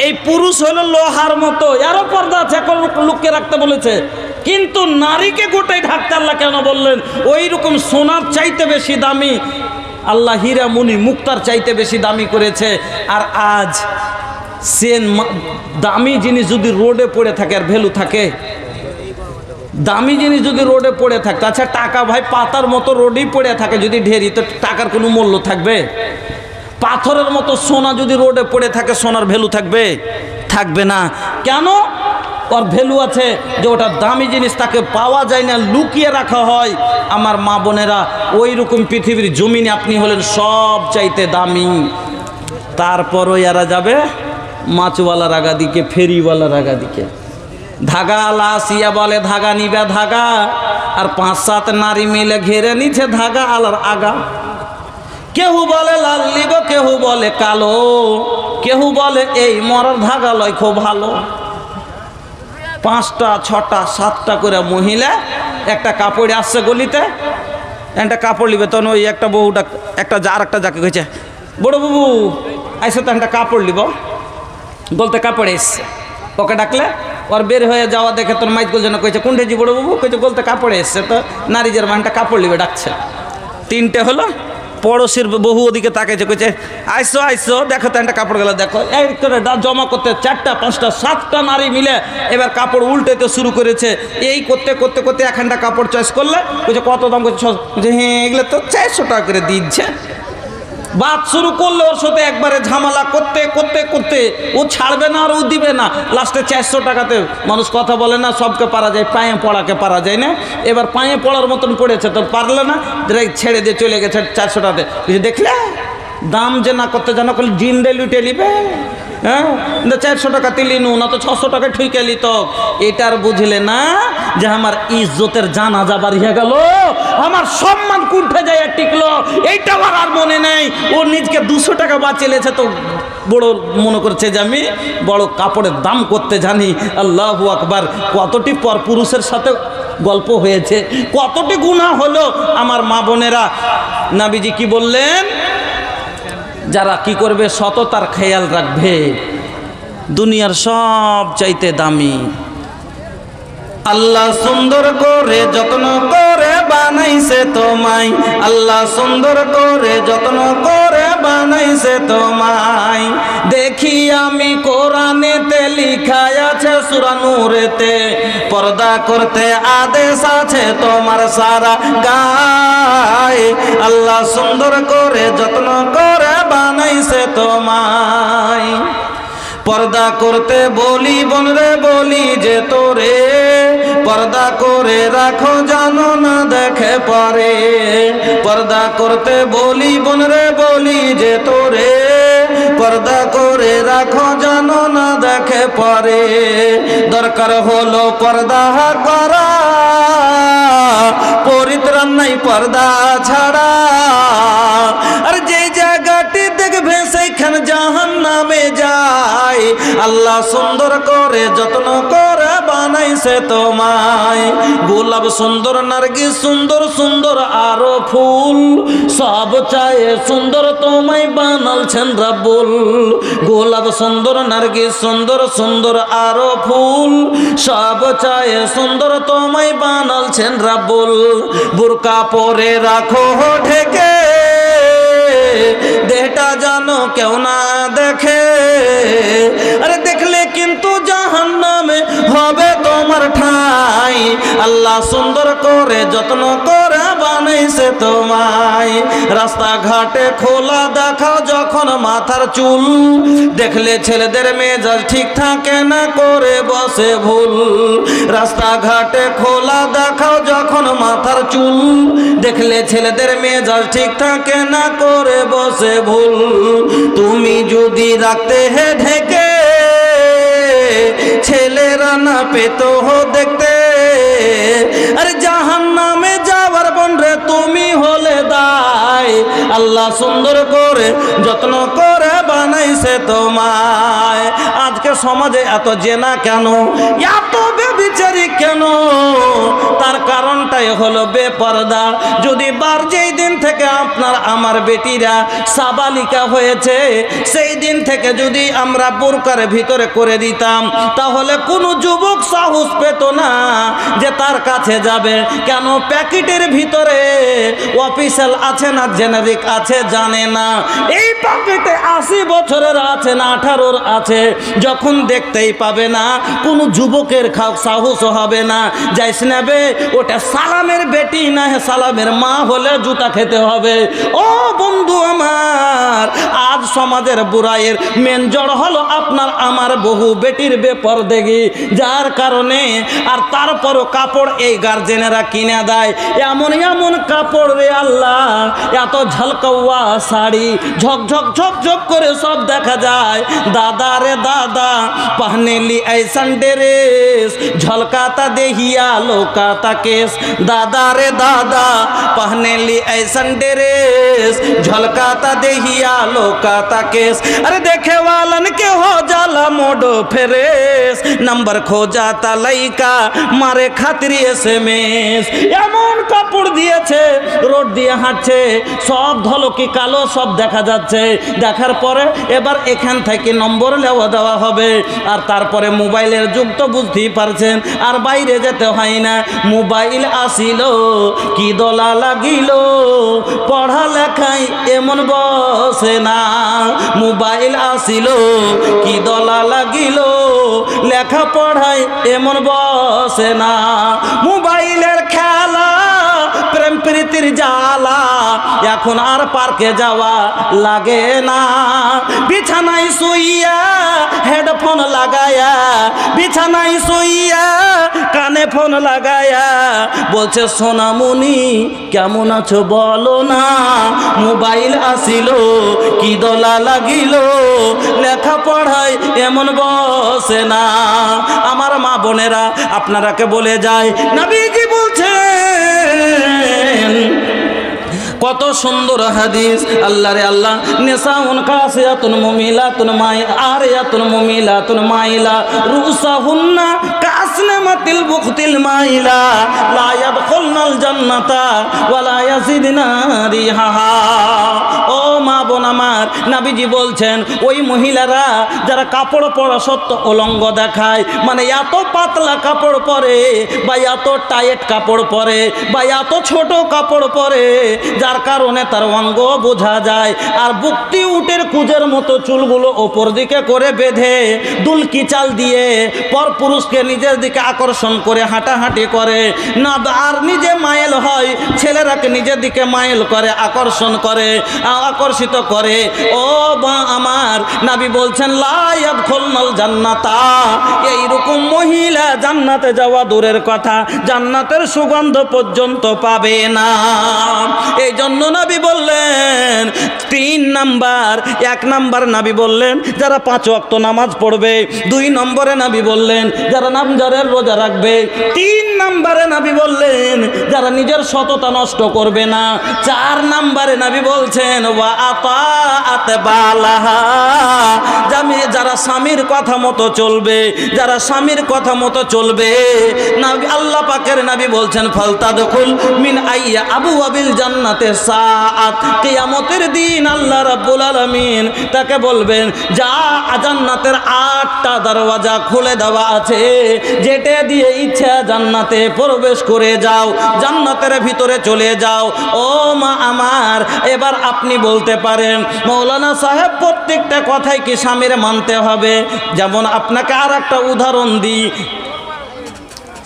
এই পুরুষ হলো লোহার মতো, এরও পর্দা আছে, এখন লোককে রাখতে বলেছে, কিন্তু নারীকে গোটাই ঢাকতে আল্লাহ কেন বললেন? ওই রকম সোনার চাইতে বেশি দামি আল্লাহ হীরা মণি মুক্তার চাইতে বেশি দামি করেছে। আর আজ সেন দামি জিনিস যদি রোডে পড়ে থাকে আর ভ্যালু থাকে, দামি জিনিস যদি রোডে পড়ে থাকে, আচ্ছা টাকা ভাই পাতার মতো রোডেই পড়ে থাকে যদি ঢেরি, তো টাকার কোনো মূল্য থাকবে? পাথরের মতো সোনা যদি রোডে পড়ে থাকে, সোনার ভ্যালু থাকবে? থাকবে না। কেন? ওর ভ্যালু আছে যে ওটা দামি জিনিস, তাকে পাওয়া যায় না, লুকিয়ে রাখা হয়। আমার মা বোনেরা, ওই রকম পৃথিবীর জমিনে আপনি হলেন সব চাইতে দামি। তারপরও এরা যাবে মাছওয়ালার আগা দিকে, ফেরিওয়ালার আগা দিকে। ধাগা লাসিয়া বলে ধাগা নিবে ধাগা, আর 5-7 নারী মিলে ঘেরে নিচ্ছে ধাগা আলার আগা। কেহু বলে লাল লিব, কেহু বলে কালো, কেহু বলে এই মরার ধাগা লয় খুব ভালো। 5টা 6টা 7টা করে মহিলা একটা কাপড়ে আসছে গলিতে, একটা কাপড় নিবে। তখন ওই একটা বউটা একটা আর একটা যাকে কইছে, বড় বাবু আইসো তো একটা কাপড় নিব, বলতে কাপড় এসছে। ওকে ডাকলে ওর বের হয়ে যাওয়া দেখে তোর মাইকগুল যেন কইছে কোনটা জি বড় বাবু, কইছে বলতে কাপড়ে এসছে। তো নারীদের মানটা কাপড় নিবে ডাকছে। 3টে হলো, পড়োশির বহু ওদিকে তাকাইছে, কইছে আইসো আইসো দেখো তো একটা কাপড় গেল দেখো। এই করে জমা করতে 4টা 5টা 7টা নারী মিলে এবার কাপড় উল্টেতে শুরু করেছে। এই করতে করতে করতে এখানটা কাপড় চয়েস করলে, কইছে কত দাম? কইছে হ্যাঁ এগুলো তো 400 টাকা করে দিচ্ছে। বাদ শুরু করলে ওর সাথে একবারে ঝামেলা করতে করতে করতে ও ছাড়বে না আর ও দিবে না। লাস্টে 400 টাকাতে মানুষ কথা বলে না, সবকে পারা যায়, পায়ে পড়াকে পারা যায় না। এবার পায়ে পড়ার মতন পড়েছে, তো পারলে না, ছেড়ে দিয়ে চলে গেছে 400 টাকাতে। দেখলে দাম যে না করতে জানা করলে জিন্দে লুটে নিবে। হ্যাঁ 400 টাকা তিলি নু না তো 600 টাকা ঠুকে লিত। এটার বুঝলে না যে আমার ইজ্জতের জানাজা বাড়িয়ে গেল, আমার সম্মান কুণ্ঠে যায় টিকলো, এইটা আমার আর মনে নেই। ও নিজকে 200 টাকা বাঁচিয়েছে, তো বড় মনে করছে যে আমি বড় কাপড়ের দাম করতে জানি। আল্লাহু আকবার। কতটি পর পুরুষের সাথে গল্প হয়েছে, কতটি গুনাহ হলো। আমার মা বোনেরা, নবীজি কি বললেন? যারা কি করবে, সততার খেয়াল রাখবে, দুনিয়ার সব চাইতে দামি। আল্লাহ সুন্দর করে যত্ন করে বানাইছে তোমায়, আল্লাহ সুন্দর করে যত্ন করে বানাইছে তোমায়। দেখি আমি কোরআনেতে লিখা আছে সূরা নূরেতে, পর্দা করতে আদেশ আছে তোমার সারা গায়ে। আল্লাহ সুন্দর করে যত্ন করে বানাইছে তোমায়। পর্দা করতে বলি বোন রে, বলি যে তোরে, পর্দা করে রাখো জানো না দেখে পরে। পর্দা করতে বলি বোন রে, বলি যে তোরে, পর্দা করে রাখো জানো না দেখে পরে। দরকার হলো পর্দা করা, পরিত্রাণ নাই পর্দা ছাড়া। আর যে জায়গাটি দেখবে সেইখানে জাহান্নামে যায়। আল্লাহ সুন্দর করে যত্ন করে বানাইছে তোমায়। গোলাপ সুন্দর, নার্গিস সুন্দর, সুন্দর আরো ফুল, সব চায়ে সুন্দর তোমায় বানালছেন রাব্বুল। গোলাপ সুন্দর, নার্গিস সুন্দর, সুন্দর আরো ফুল, সব চায়ে সুন্দর তোমায় বানালছেন রাব্বুল। বুরকা পরে রাখো ঢেকে, দেহটা জানো কেউ না দেখে। আরে দেখলে কিন্তু জাহান্নামে হবে তোমার ঠাই। আল্লাহ সুন্দর করে যত্ন করে বানাইছে তোমায়। রাস্তাঘাটে খোলা দেখাও যখন মাথার চুল, দেখলে ছেলেদের মেজাজ ঠিক থাকে না, করে বসে ভুল। রাস্তাঘাটে খোলা দেখাও যখন মাথার চুল, দেখলে ছেলেদের মেজাজ ঠিক থাকে না, করে বসে ভুল। তুমি যদি রাখতে হে ঢেকে, ছেলেরা না পেত দেখতে। আরে জাহান্নামে যাওয়ার বোন রে তুমি হলে দায়। আল্লাহ সুন্দর করে যত্ন করে বানাইছে তোমায়। আজকে সমাজে এত জেনা কেন, এত বেবিচারি কেন? তার কারণটাই হলো বেপরদা। যদি বার যেই দিন থেকে থেকে আপনার আমার বেটিরা সাবালিকা হয়েছে, সেই দিন থেকে যদি আমরা বোরকার ভিতরে করে দিতাম, তাহলে কোনো যুবক সাহস পেত না যে তার কাছে যাবে। কেন? প্যাকেটের ভিতরে অফিসিয়াল আছে না জেনারিক আছে জানে না। এই প্যাকেটে 80 বছরের আছে না 18-র আছে, যখন দেখতেই পাবে না কোনো যুবকের সাহস হবে না যাইস নেবে। ওটা সালামের বেটি না সালামের মা হলে জুতা খেতে হবে। ও বন্ধু আমার, আজ সমাজের বুড়াইয়ের মেন জড় হলো আপনার আমার বহু বেটির বেপরদেগি, যার কারণে আর তারপরও কাপড় এই গার্জেনেরা কিনে দেয়। এমন এমন কাপড় রে আল্লাহ, এত ঝলকাওয়া শাড়ি, ঝকঝক ঝকঝক করে সব দেখা যায়। দাদা রে দাদা पहने ली ऐसन ड्रेस झलकाता देहिया लोकाता केस। दादा रे दादा पहने ली ऐसन ड्रेस झलकाता देहिया लोकाता केस। अरे देखे वालन के हो जाला मोडो फ्रेश, नंबर खो जाता लइका मारे खातिर एसएमएस। এমন কাপড় দিয়েছে, রোড দিয়ে হাঁটছে, সব ধলকি কালো সব দেখা যাচ্ছে। দেখার পরে এবার এখান থেকে নম্বর নেওয়া দেওয়া হবে। আর তারপরে মোবাইলের যুগ তো বুঝতেই পারছেন, আর বাইরে যেতে হয় না। মোবাইল আসিল কি দোলা লাগিল, পড়ালেখায় এমন বসে না। মোবাইল আসিল কি দোলা লাগিল, লেখা পড়ায় এমন বসে না। মোবাইলের খেলা প্রেম প্রীতির জ্বালা, এখন আর পার্কে যাওয়া লাগে না। বিছানায় শুইয়া হেডফোন লাগায়া, বিছানায় শুইয়া কানে ফোন লাগায়া বলছে সোনামণি কেমন আছো বলো না। মোবাইল আসিল কি দোলা লাগিল, লেখা পড়ায় এমন বসে না। আমার মা বোনেরা আপনারাকে বলে যায়, নবীজি বলছেন কত সুন্দর হাদিস, আল্লাহ রে আল্লাহ, নিসাউন কাসিয়াতুন মুমিলাতুন আরিয়াতুন মুমিলাতুন মাইলা রুসাহুন্না কাসনামাতিল বুখতিল মাইলা লা ইয়াদখুলনাল জান্নাতা ওয়া লা ইয়াজিদনা রিহাহা। ও মা বোন আমার, নবীজি বলছেন ওই মহিলারা যারা কাপড় পরা সত্য উলঙ্গ দেখায়, মানে এত পাতলা কাপড় পরে বা এত টাইট কাপড় পরে বা এত ছোট কাপড় পরে যার কারণে তার অঙ্গ বোঝা যায়, আর বুকটি উটের কুজের মতো চুলগুলো ওপর দিকে করে বেঁধে দুলকি চাল দিয়ে পর পুরুষকে নিজের দিকে আকর্ষণ করে হাঁটাহাঁটি করে না, আর নিজে মাইল হয়, ছেলেরাকে নিজের দিকে মাইল করে আকর্ষণ করে আকর্ষিত করে। ও মা আমার, নবী বলছেন লা ইয়াদখুলনাল জান্নাতা, এইরকম মহিলা জান্নাতে যাওয়া দূরের কথা, জান্নাতের সুগন্ধ পর্যন্ত পাবে না। এই জন্য নবী বললেন 3 নাম্বার, 1 নাম্বার নবী বললেন যারা 5 ওয়াক্ত নামাজ পড়বে, 2 নম্বরে নবী বললেন যারা রমজানের রোজা রাখবে, 3 নম্বরে নবী বললেন যারা নিজের সততা নষ্ট করবে না, 4 নম্বরে নবী বলছেন ওয়া আতাআত বালাহা, যারা স্বামীর কথা মতো চলবে, যারা স্বামীর কথা মতো চলবে। নবী আল্লাহ পাকের নবী বলছেন ফালতাদখুল মিন আইয়া আবওয়াবিল জান্নাতে সাআত, কিয়ামতের দিন আল্লাহ রাব্বুল আলামিন তাকে বলবেন যা জান্নাতের 8টা দরওয়াজা খুলে দেওয়া আছে, যেটা দিয়ে ইচ্ছা জান্নাতে প্রবেশ করে যাও, জান্নাতের ভিতরে চলে যাও। ও মা আমার, এবার আপনি বলতে পারেন মৌলানা সাহেব প্রত্যেকটা কথাই কি স্বামীর মানতে হবে? যেমন আপনাকে আর একটা উদাহরণ দিই,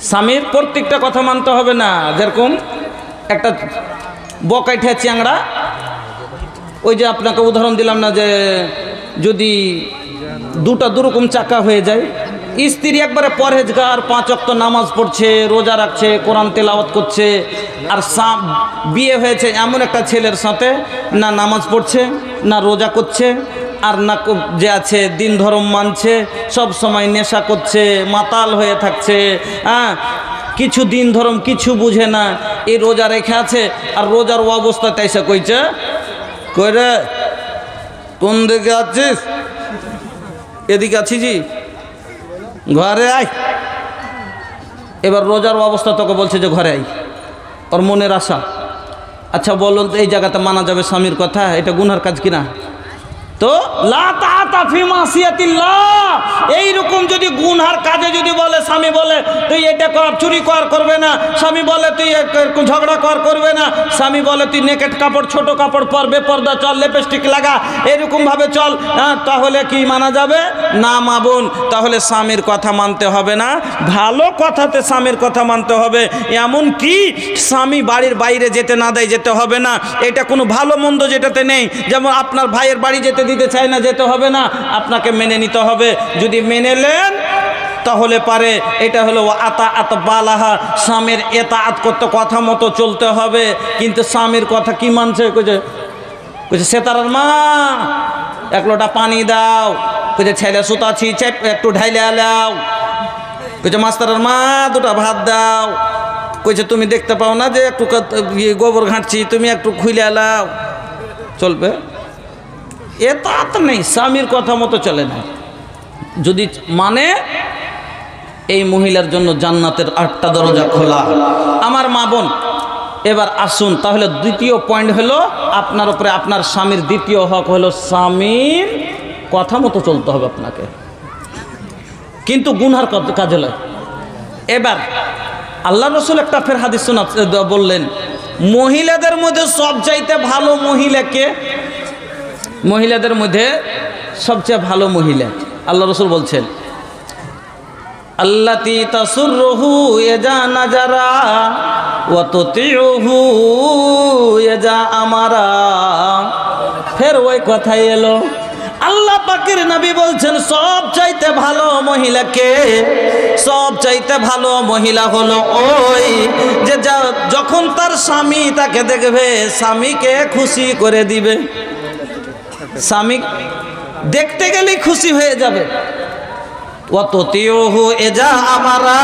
স্বামীর প্রত্যেকটা কথা মানতে হবে না। যেরকম একটা বকাইঠা চ্যাংড়া, ওই যে আপনাকে উদাহরণ দিলাম না, যে যদি দুটা দুরকম চাকা হয়ে যায়, স্ত্রী একবারে পরহেজগার, 5 ওয়াক্ত নামাজ পড়ছে, রোজা রাখছে, কোরআন তেলাওয়াত করছে, আর বিয়ে হয়েছে এমন একটা ছেলের সাথে না নামাজ পড়ছে না রোজা করছে, আর না যে আছে দিন ধর্ম মানছে, সব সময় নেশা করছে, মাতাল হয়ে থাকছে, হ্যাঁ কিছু দিন ধর্ম কিছু বুঝে না, এই রোজা রেখে আছে, আর রোজার অবস্থাতে এসে কইছে কই রে কোন দিকে আছিস? এদিকে আছি জি, ঘরে আয়। এবার রোজার অবস্থা তোকে বলছে যে ঘরে আয়, ওর মনের আশা আচ্ছা বলুন তো, এই জায়গাতে মানা যাবে স্বামীর কথা? এটা গুনার কাজ কিনা? তো লা তাআতা ফি মাসিয়াতিল্লাহ, এইরকম যদি গুনহার কাজে যদি বলে, স্বামী বলে তুই এটা কর, চুরি কর, করবে না। স্বামী বলে তুই ঝগড়া কর, করবে না। স্বামী বলে তুই নেকেট কাপড়, ছোট কাপড় পর, বেপর্দা চল, লিপস্টিক লাগা, এরকম ভাবে চল, তাহলে কি মানা যাবে? না মাবুন, তাহলে স্বামীর কথা মানতে হবে না, ভালো কথাতে স্বামীর কথা মানতে হবে। এমন কি স্বামী বাড়ির বাইরে যেতে না দেয়, যেতে হবে না, এটা কোনো ভালো মন্দ যেটাতে নেই। যেমন আপনার ভাইয়ের বাড়ি যেতে দিতে চায় না, যেতে হবে না, আপনাকে মেনে নিতে হবে। যদি মেনে নেন তাহলে পারে, এটা হলো আতাআত বালাহা, স্বামীর এতাআত করতে, কথা মতো চলতে হবে। কিন্তু স্বামীর কথা কি মানছে? কইছে সেতারার মা এক লোটা পানি দাও, কইছে ছেলে সুতাছি একটু ঢাইলে আলাও, কইছে মাস্টারের মা দুটা ভাত দাও, কইছে তুমি দেখতে পাও না যে একটু গোবর ঘাঁটছি, তুমি একটু খুইলে আলাও। চলবে? এতাআত নেই, স্বামীর কথা মতো চলে না। যদি মানে এই মহিলার জন্য জান্নাতের 8টা দরজা খোলা। আমার মা বোন, এবার আসুন তাহলে দ্বিতীয় পয়েন্ট হলো আপনার উপরে আপনার স্বামীর দ্বিতীয় হক হলো স্বামীর কথা মতো চলতে হবে আপনাকে, কিন্তু গুনহার কাজে নয়। এবার আল্লাহ রসুল একটা ফের হাদিস বললেন, মহিলাদের মধ্যে সবচাইতে ভালো মহিলাকে, মহিলাদের মধ্যে সবচেয়ে ভালো মহিলা আল্লাহ রসুল বলছেন, আল্লাতী তাসুররুহু ইজা নাজারা ওয়া তুতিউহু ইজা আমারা। ফের ওই কথাই এলো, আল্লাহ পাকের নবী বলছেন সবচাইতে ভালো মহিলাকে, সবচাইতে ভালো মহিলা হলো ওই যে যখন তার স্বামী তাকে দেখবে স্বামীকে খুশি করে দিবে, স্বামী দেখতে গেলেই খুশি হয়ে যাবে। ওয়াতুতিউহু ইজা আমারা,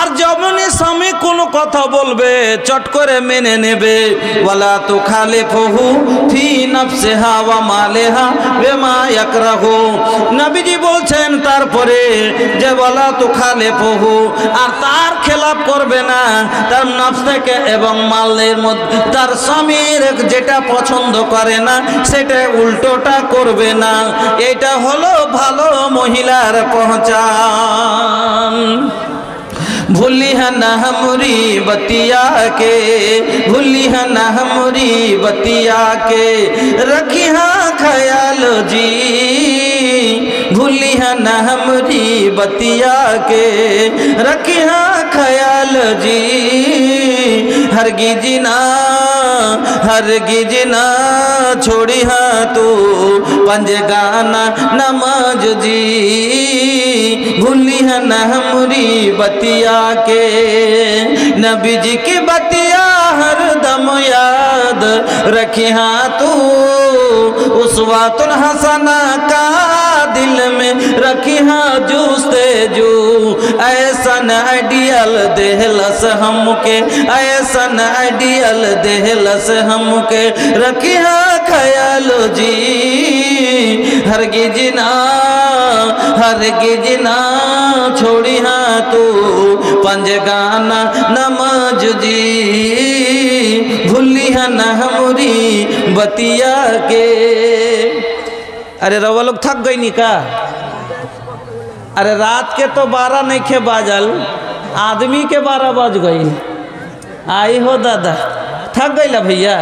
আর যখনই স্বামী কোনো কথা বলবে চট করে মেনে নেবে। ওয়ালা তুখালিফুহু ফি নাফসিহা ওয়া মালিহা বিমা ইয়াকরাহু। নবীজি বলছেন তারপরে যে ওয়ালা তুখালিফুহু, আর তার খেলাপ করবে না, তার নফস থেকে এবং মালের মধ্যে তার স্বামীর যেটা পছন্দ করে না সেটা উল্টোটা করবে না। এটা হলো ভালো মহিলার পহচান। भूलिहा न हमरी बतिया के, भूलिहा न हमरी बतिया के, रखिहा ख्याल जी, भूलिहा न हमरी बतिया के, रखिहा ख्याल जी। हरगिज ना, हरगिज ना छोड़िहा तू पंजगाना नमाज जी, भूलिहा न हमरी बतिया के। नबी जी की बतिया हर दम याद रखिहा तू, उसवातुल हसना का दिल में रखिहा जूस्ते जू। ऐसा न आइडियल देहलस हमके, ऐसा न आइडियल देहलस हमके, रखिहा ख्याल जी। हरगिज ना, हरगिज ना छोड़िहा तू पंजगाना नमाज जी, भूलिहा न हमरी बतिया के। अरे रवा लोग थक गई नी का? अरे रात के तो 12 नहीं खे बाजल, आदमी के 12 बज गई। आई हो दादा, थक गई ला भैया?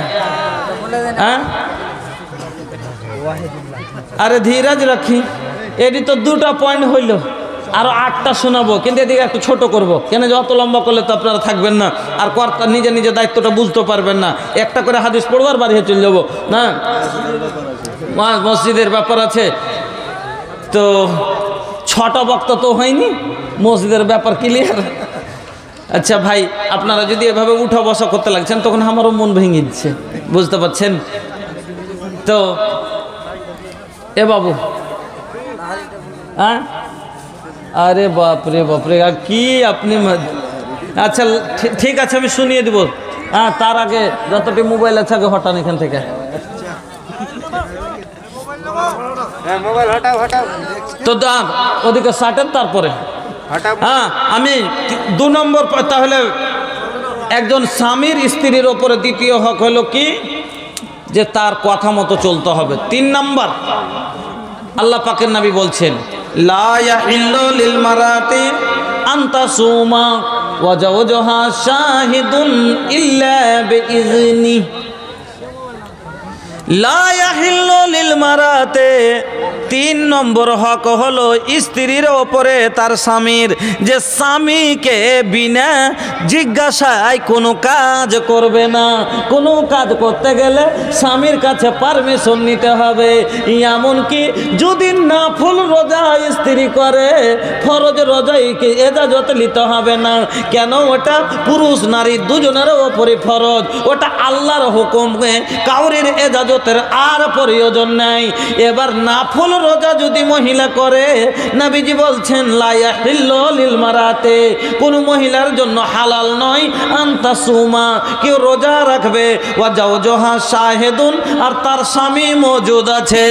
अरे धीरज रखी, एडी तो 2टा पॉइंट हইল, আরো 8টা শোনাবো, কিন্তু এদিকে একটু ছোট করব। কেন যত লম্বা করলে তো আপনারা থাকবেন না, আর কর্তা নিজে নিজে দায়িত্বটা বুঝতে পারবেন না। একটা করে হাদিস পড়বার বাড়ি চলে যাবো না, মসজিদের ব্যাপার আছে তো। 6টা বক্তা তো হয়নি, মসজিদের ব্যাপার ক্লিয়ার। আচ্ছা ভাই, আপনারা যদি এভাবে উঠা বসা করতে লাগছেন তখন আমারও মন ভেঙে দিচ্ছে, বুঝতে পারছেন তো। এ বাবু, হ্যাঁ, আরে বাপরে বাপরে, কি আপনি, আচ্ছা ঠিক আছে আমি শুনিয়ে দিব। হ্যাঁ, তার আগে যতটি মোবাইল আছে আগে হটান এখান থেকে। তো দাম ওদিকে 60-এর তারপরে। হ্যাঁ, আমি 2 নম্বর, তাহলে একজন স্বামীর স্ত্রীর ওপরে দ্বিতীয় হক হলো কি, যে তার কথা মতো চলতে হবে। 3 নাম্বার, আল্লাহ পাকের নবী বলছেন লা ইয়াহিল্লু লিল মারাতি আন তাসুমা ওয়া জাওজুহা শাহিদুন ইল্লা বিইজনি। লা ইয়াহিল্লু লিল মারাতি, 3 নম্বর হক হলো স্ত্রীর ওপরে তার স্বামীর, যে স্বামীকে বিনা জিজ্ঞাসায় কোনো কাজ করবে না। কোনো কাজ করতে গেলে স্বামীর কাছে পারমিশন নিতে হবে। এমনকি যদি নাফল রোজা স্ত্রী করে, ফরজ রোজাইকে এজাজত নিতে হবে না। কেন? ওটা পুরুষ নারী দুজনের ওপরে ফরজ, ওটা আল্লাহর হুকুমে, কাউরির এজাজতের আর প্রয়োজন নাই। এবার নাফল রোজা যদি মহিলা করে, নবীজি বলছেন লা ইয়াহিল্লু লিল মারাতে, কোন মহিলার জন্য হালাল নয় আনতা সুমা, কেউ রোজা রাখবে, ওয়া জাওজুহা শাহিদুন, আর তার স্বামী মওজুদ আছে,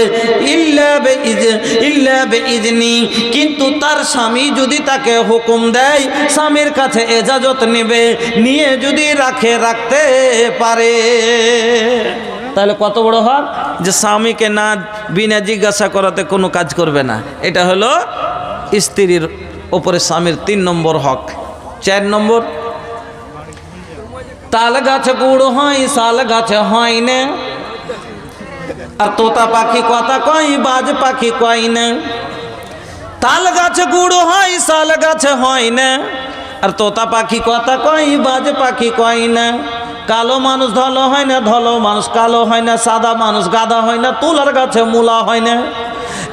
ইল্লা বিইজনি, কিন্তু তার স্বামী যদি তাকে হুকুম দেয়, স্বামীর কাছে ইজাজত নেবে, নিয়ে যদি রাখতে পারে, তাহলে কত বড় হক, যে স্বামীকে না বিনা জিজ্ঞাসা করাতে কোনো কাজ করবে না। এটা হলো স্ত্রীর ওপরে স্বামীর 3 নম্বর হক। 4 নম্বর, তাল গাছে গুড় হয়, শাল গাছে হয় না, আর তোতা পাখি কথা কয়, বাজ পাখি কয় না। তাল গাছে গুড় হয়, শাল গাছে হয় না, আর তোতা পাখি কথা কয়, বাজ পাখি কয় না। কালো মানুষ ধলো হয় না, ধলো মানুষ কালো হয় না, সাদা মানুষ গাদা হয় না, তুলার গাছে মূলা হয় না।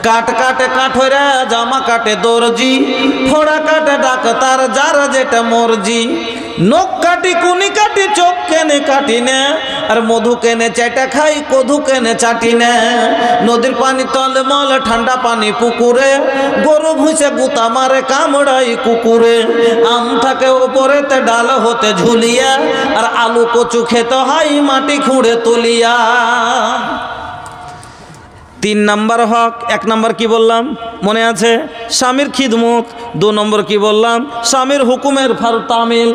কাট কাটে কাঠরা, জামা কাটে দর্জি, ফোড়া কাটে ডাক্তার, যার যেটা মর্জি। নখ কাটি কুনি কাটি, চোখ কেনে কাটি না, আর মধু কেনে চেটা খাই, কধু কেনে চাটি না। নদীর পানি তলমল, ঠান্ডা পানি পুকুরে, গরু ভুঁসে গুতা মারে, কামড়াই কুকুরে। আম থাকে ওপরেতে, ডাল হতে ঝুলিয়া, আর আলু কচু খেতে হয় মাটি খুঁড়ে তুলিয়া। 3 নাম্বার হক। 1 নাম্বার কি বললাম মনে আছে? স্বামীর খিদমত। 2 নম্বর কি বললাম? স্বামীর হুকুমের তামিল।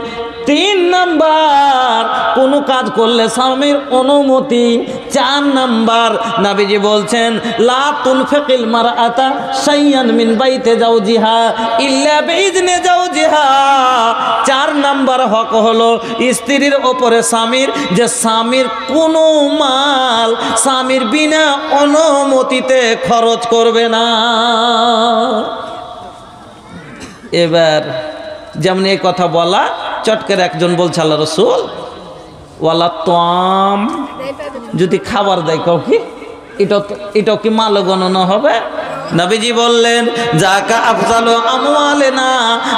3 নাম্বার, কোনো কাজ করলে স্বামীর অনুমতি। 4 নাম্বার, নবীজি বলছেন লা তুনফিকিল মারআতা শাইয়ান মিন বাইতে জাওজিহা ইল্লা বিইজনি জাওজিহা। 4 নাম্বার হক হলো স্ত্রীর ওপরে স্বামীর, যে স্বামীর কোনো মাল স্বামীর বিনা অনুমতিতে খরচ করবে না। এবার যেমন এই কথা বলা, চটকের একজন বলছে আল্লাহ রসুল ওয়ালা তাম, যদি খাবার দেয় কাউকে, এটাও কি মাল গণনা হবে? নবীজি বললেন জাকা আফজালু আমওয়ালিনা,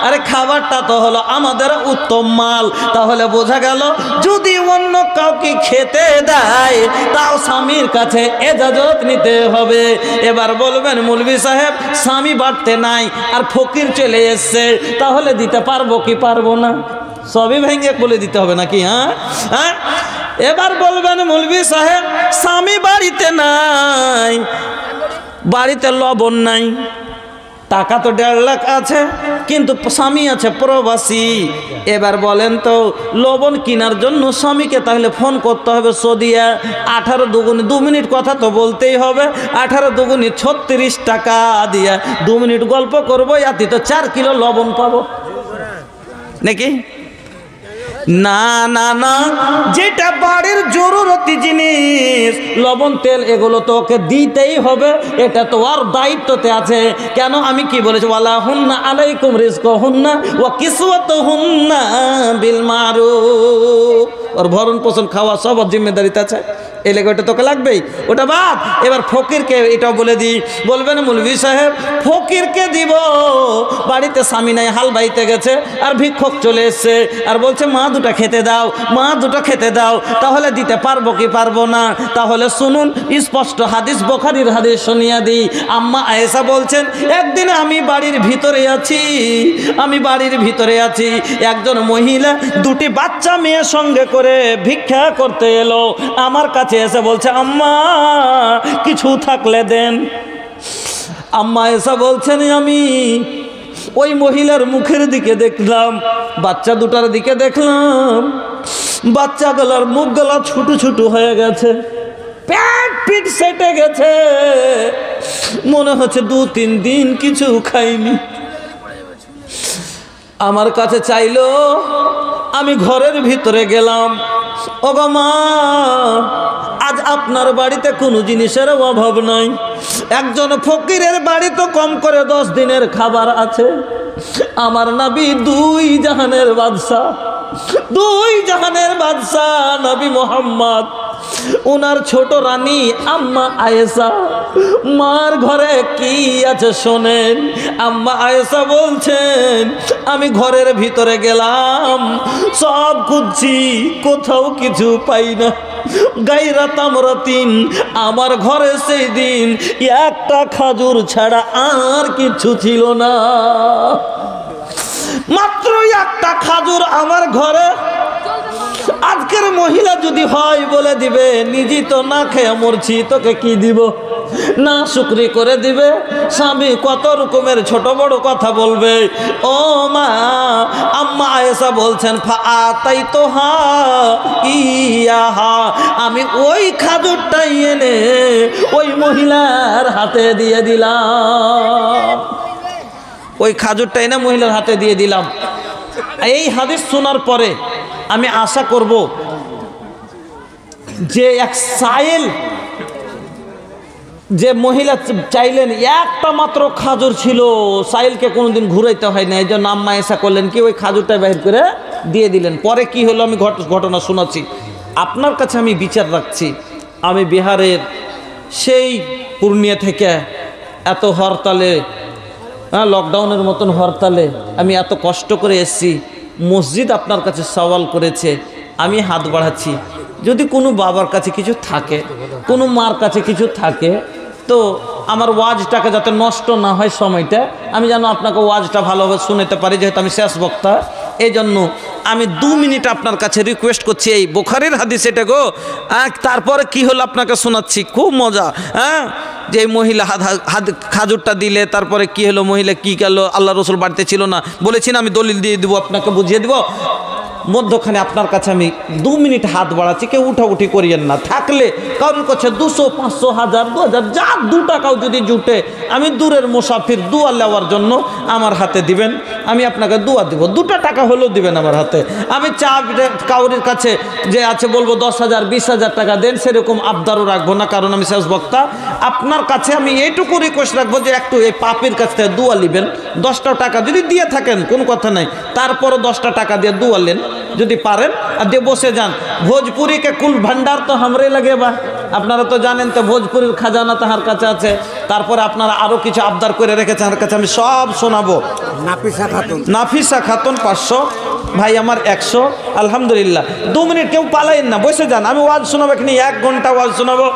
আরে খাবারটা তো হলো আমাদের উত্তম মাল। তাহলে বোঝা গেল যদি অন্য কাউকে খেতে দেয়, তাও স্বামীর কাছে এজাজত নিতে হবে। এবার বলবেন মৌলভী সাহেব স্বামী বাড়তে নাই আর ফকির চলে এসছে, তাহলে দিতে পারবো কি পারবো না? সবই ভেঙে বলে দিতে হবে নাকি? হ্যাঁ। এবার বলবেন মৌলভী সাহেব স্বামী বাড়িতে নাই, বাড়িতে লবণ নাই, টাকা তো 1.5 লাখ আছে, কিন্তু স্বামী আছে প্রবাসী। এবার বলেন তো লবণ কেনার জন্য স্বামীকে তাহলে ফোন করতে হবে সৌদিয়া। 18 দুগুণে 2 মিনিট কথা তো বলতেই হবে, 18 দুগুণে 36 টাকা দিয়া 2 মিনিট গল্প করবো, এতে তো 4 কিলো লবণ পাবো নাকি? না না না, যেটা বাড়ির জরুরতি জিনিস লবণ তেল এগুলো তো ওকে দিতেই হবে, এটা তো আর দায়িত্বতে আছে। কেন? আমি কি বলেছি? ওয়ালা হুন্না আলাইকুম রিজকুহুন্না ওয়া কিসওয়াতুহুন্না বিল মারুফ। ওর ভরণ পোষণ খাওয়া সব জিম্মেদারিতে আছে, এই লেগে ওটা তোকে লাগবেই, ওটা বাদ। এবার ফকিরকে এটাও বলে দিই, বলবেন মৌলভী সাহেব ফকিরকে দিব, বাড়িতে স্বামী নাই, হাল বাইতে গেছে, আর ভিক্ষক চলে এসছে আর বলছে মা 2টা খেতে দাও, মা 2টা খেতে দাও, তাহলে দিতে পারবো কি পারবো না? তাহলে শুনুন স্পষ্ট হাদিস, বুখারীর হাদিস শুনিয়া দিই। আম্মা আয়েশা বলছেন একদিন আমি বাড়ির ভিতরে আছি, একজন মহিলা 2টি বাচ্চা মেয়ে সঙ্গে করে ভিক্ষা করতে এলো, আমার কাছে এসে বলছে আম্মা কিছু থাকলে দেন। আম্মা এসে বলছেন আমি ওই মহিলার মুখের দিকে দেখলাম, বাচ্চা 2টার দিকে দেখলাম, বাচ্চাগুলার মুখ গলা ছোট ছোট হয়ে গেছে, পেট পিট সেটে গেছে, মনে হচ্ছে 2-3 দিন কিছু খাইনি। আমার কাছে চাইলো, আমি ঘরের ভিতরে গেলাম, ওগো মা আজ আপনার বাড়িতে কোনো জিনিসের অভাব নাই, একজন ফকিরের বাড়ি তো কম করে 10 দিনের খাবার আছে। আমার নবী 2 জাহানের বাদশা, 2 জাহানের বাদশা নবী মোহাম্মদ, ওনার ছোট রানী আম্মা আয়েশা, মার ঘরে কি আছে শোনেন। আম্মা আয়েশা বলছেন, আমি ঘরের ভিতরে গেলাম, সব খুঁজছি, কোথাও কিছু পাই না। গায়রা তামরাতিন, আমার ঘরে সেই দিন একটা খাজুর ছাড়া আর কিছু ছিল না, মাত্র একটা খাজুর আমার ঘরে। আজকের মহিলা যদি হয় বলে দিবে, নিজে তো না খেয়ে মরছি, তোকে কি দিব, না শুকরি করে দিবে। স্বামী কত রকমের ছোট বড় কথা বলবে। ও মা, আম্মা আয়েশা বলছেন, ফাআতাই তো হা ইয়াহা, আমি ওই খাজুরটাই এনে ওই মহিলার হাতে দিয়ে দিলাম, ওই খাজুরটা এনে মহিলার হাতে দিয়ে দিলাম। এই হাদিস শোনার পরে আমি আশা করব যে এক সাইল, যে মহিলা চাইলেন, একটা মাত্র খাজুর ছিল, সাইলকে কোনোদিন ঘুরাইতে হয় না, এই জন্য আম্মা আয়েশা করলেন কি, ওই খাজুরটা বাহির করে দিয়ে দিলেন। পরে কি হলো আমি ঘটনা শোনাচ্ছি, আপনার কাছে আমি বিচার রাখছি। আমি বিহারের সেই পূর্ণিয়া থেকে এত হরতালে, লকডাউনের মতন হরতালে আমি এত কষ্ট করে এসেছি, মসজিদ আপনার কাছে সওয়াল করেছে, আমি হাত বাড়াচ্ছি। যদি কোনো বাবার কাছে কিছু থাকে, কোনো মার কাছে কিছু থাকে, তো আমার ওয়াজটাকে যাতে নষ্ট না হয় সময়টা, আমি যেন আপনাকে ওয়াজটা ভালোভাবে শুনতে পারি, যেহেতু আমি শেষ বক্তা, এই জন্য আমি 2 মিনিট আপনার কাছে রিকোয়েস্ট করছি। এই বুখারীর হাদিস এটা গো, তারপরে কি হলো আপনাকে শোনাচ্ছি, খুব মজা। যে মহিলা খাজুরটা দিলে, তারপরে কি হলো, মহিলা কি গেল, আল্লাহ রসুল বাড়িতে ছিল না, বলেছি না আমি দলিল দিয়ে দিব, আপনাকে বুঝিয়ে দিব। মধ্যখানে আপনার কাছে আমি 2 মিনিট হাত বাড়াচ্ছি, কেউ উঠাউঠি করিয়েন না। থাকলে কারোর কাছে 200, 500, 1000, 2000 যা 2 টাকাও যদি জুটে, আমি দূরের মুসাফির, দোয়া নেওয়ার জন্য আমার হাতে দিবেন, আমি আপনাকে দোয়া দিব। 2টা টাকা হলেও দিবেন আমার হাতে। আমি চা কাউরির কাছে যে আছে বলবো 10,000, 20,000 টাকা দেন, সেরকম আবদারও রাখবো না, কারণ আমি শেষ বক্তা। আপনার কাছে আমি এইটুকু রিকোয়েস্ট রাখবো যে একটু এই পাপির কাছ থেকে দোয়া নেবেন। 10টা টাকা যদি দিয়ে থাকেন কোনো কথা নাই, তারপরও 10টা টাকা দিয়ে দোয়া নেন যদি পারেন, আর দিয়ে বসে যান। ভোজপুরি কে কুল ভান্ডার তো हमरे लगे बा, আপনারা তো জানেন, তো ভোজপুরির খাজানা তাহার কাছে আছে। তারপরে আপনারা আরো কিছু আবদার করে রেখেছেন, আমার কাছে আমি সব শোনাবো। নাফিসা খাতুন 500, ভাই আমার 100। আলহামদুলিল্লাহ। 2 মিনিট কেউ পালাইন না, বসে যান, আমি ওয়াজ শোনাবো, এখানে 1 ঘন্টা ওয়াজ শোনাবো।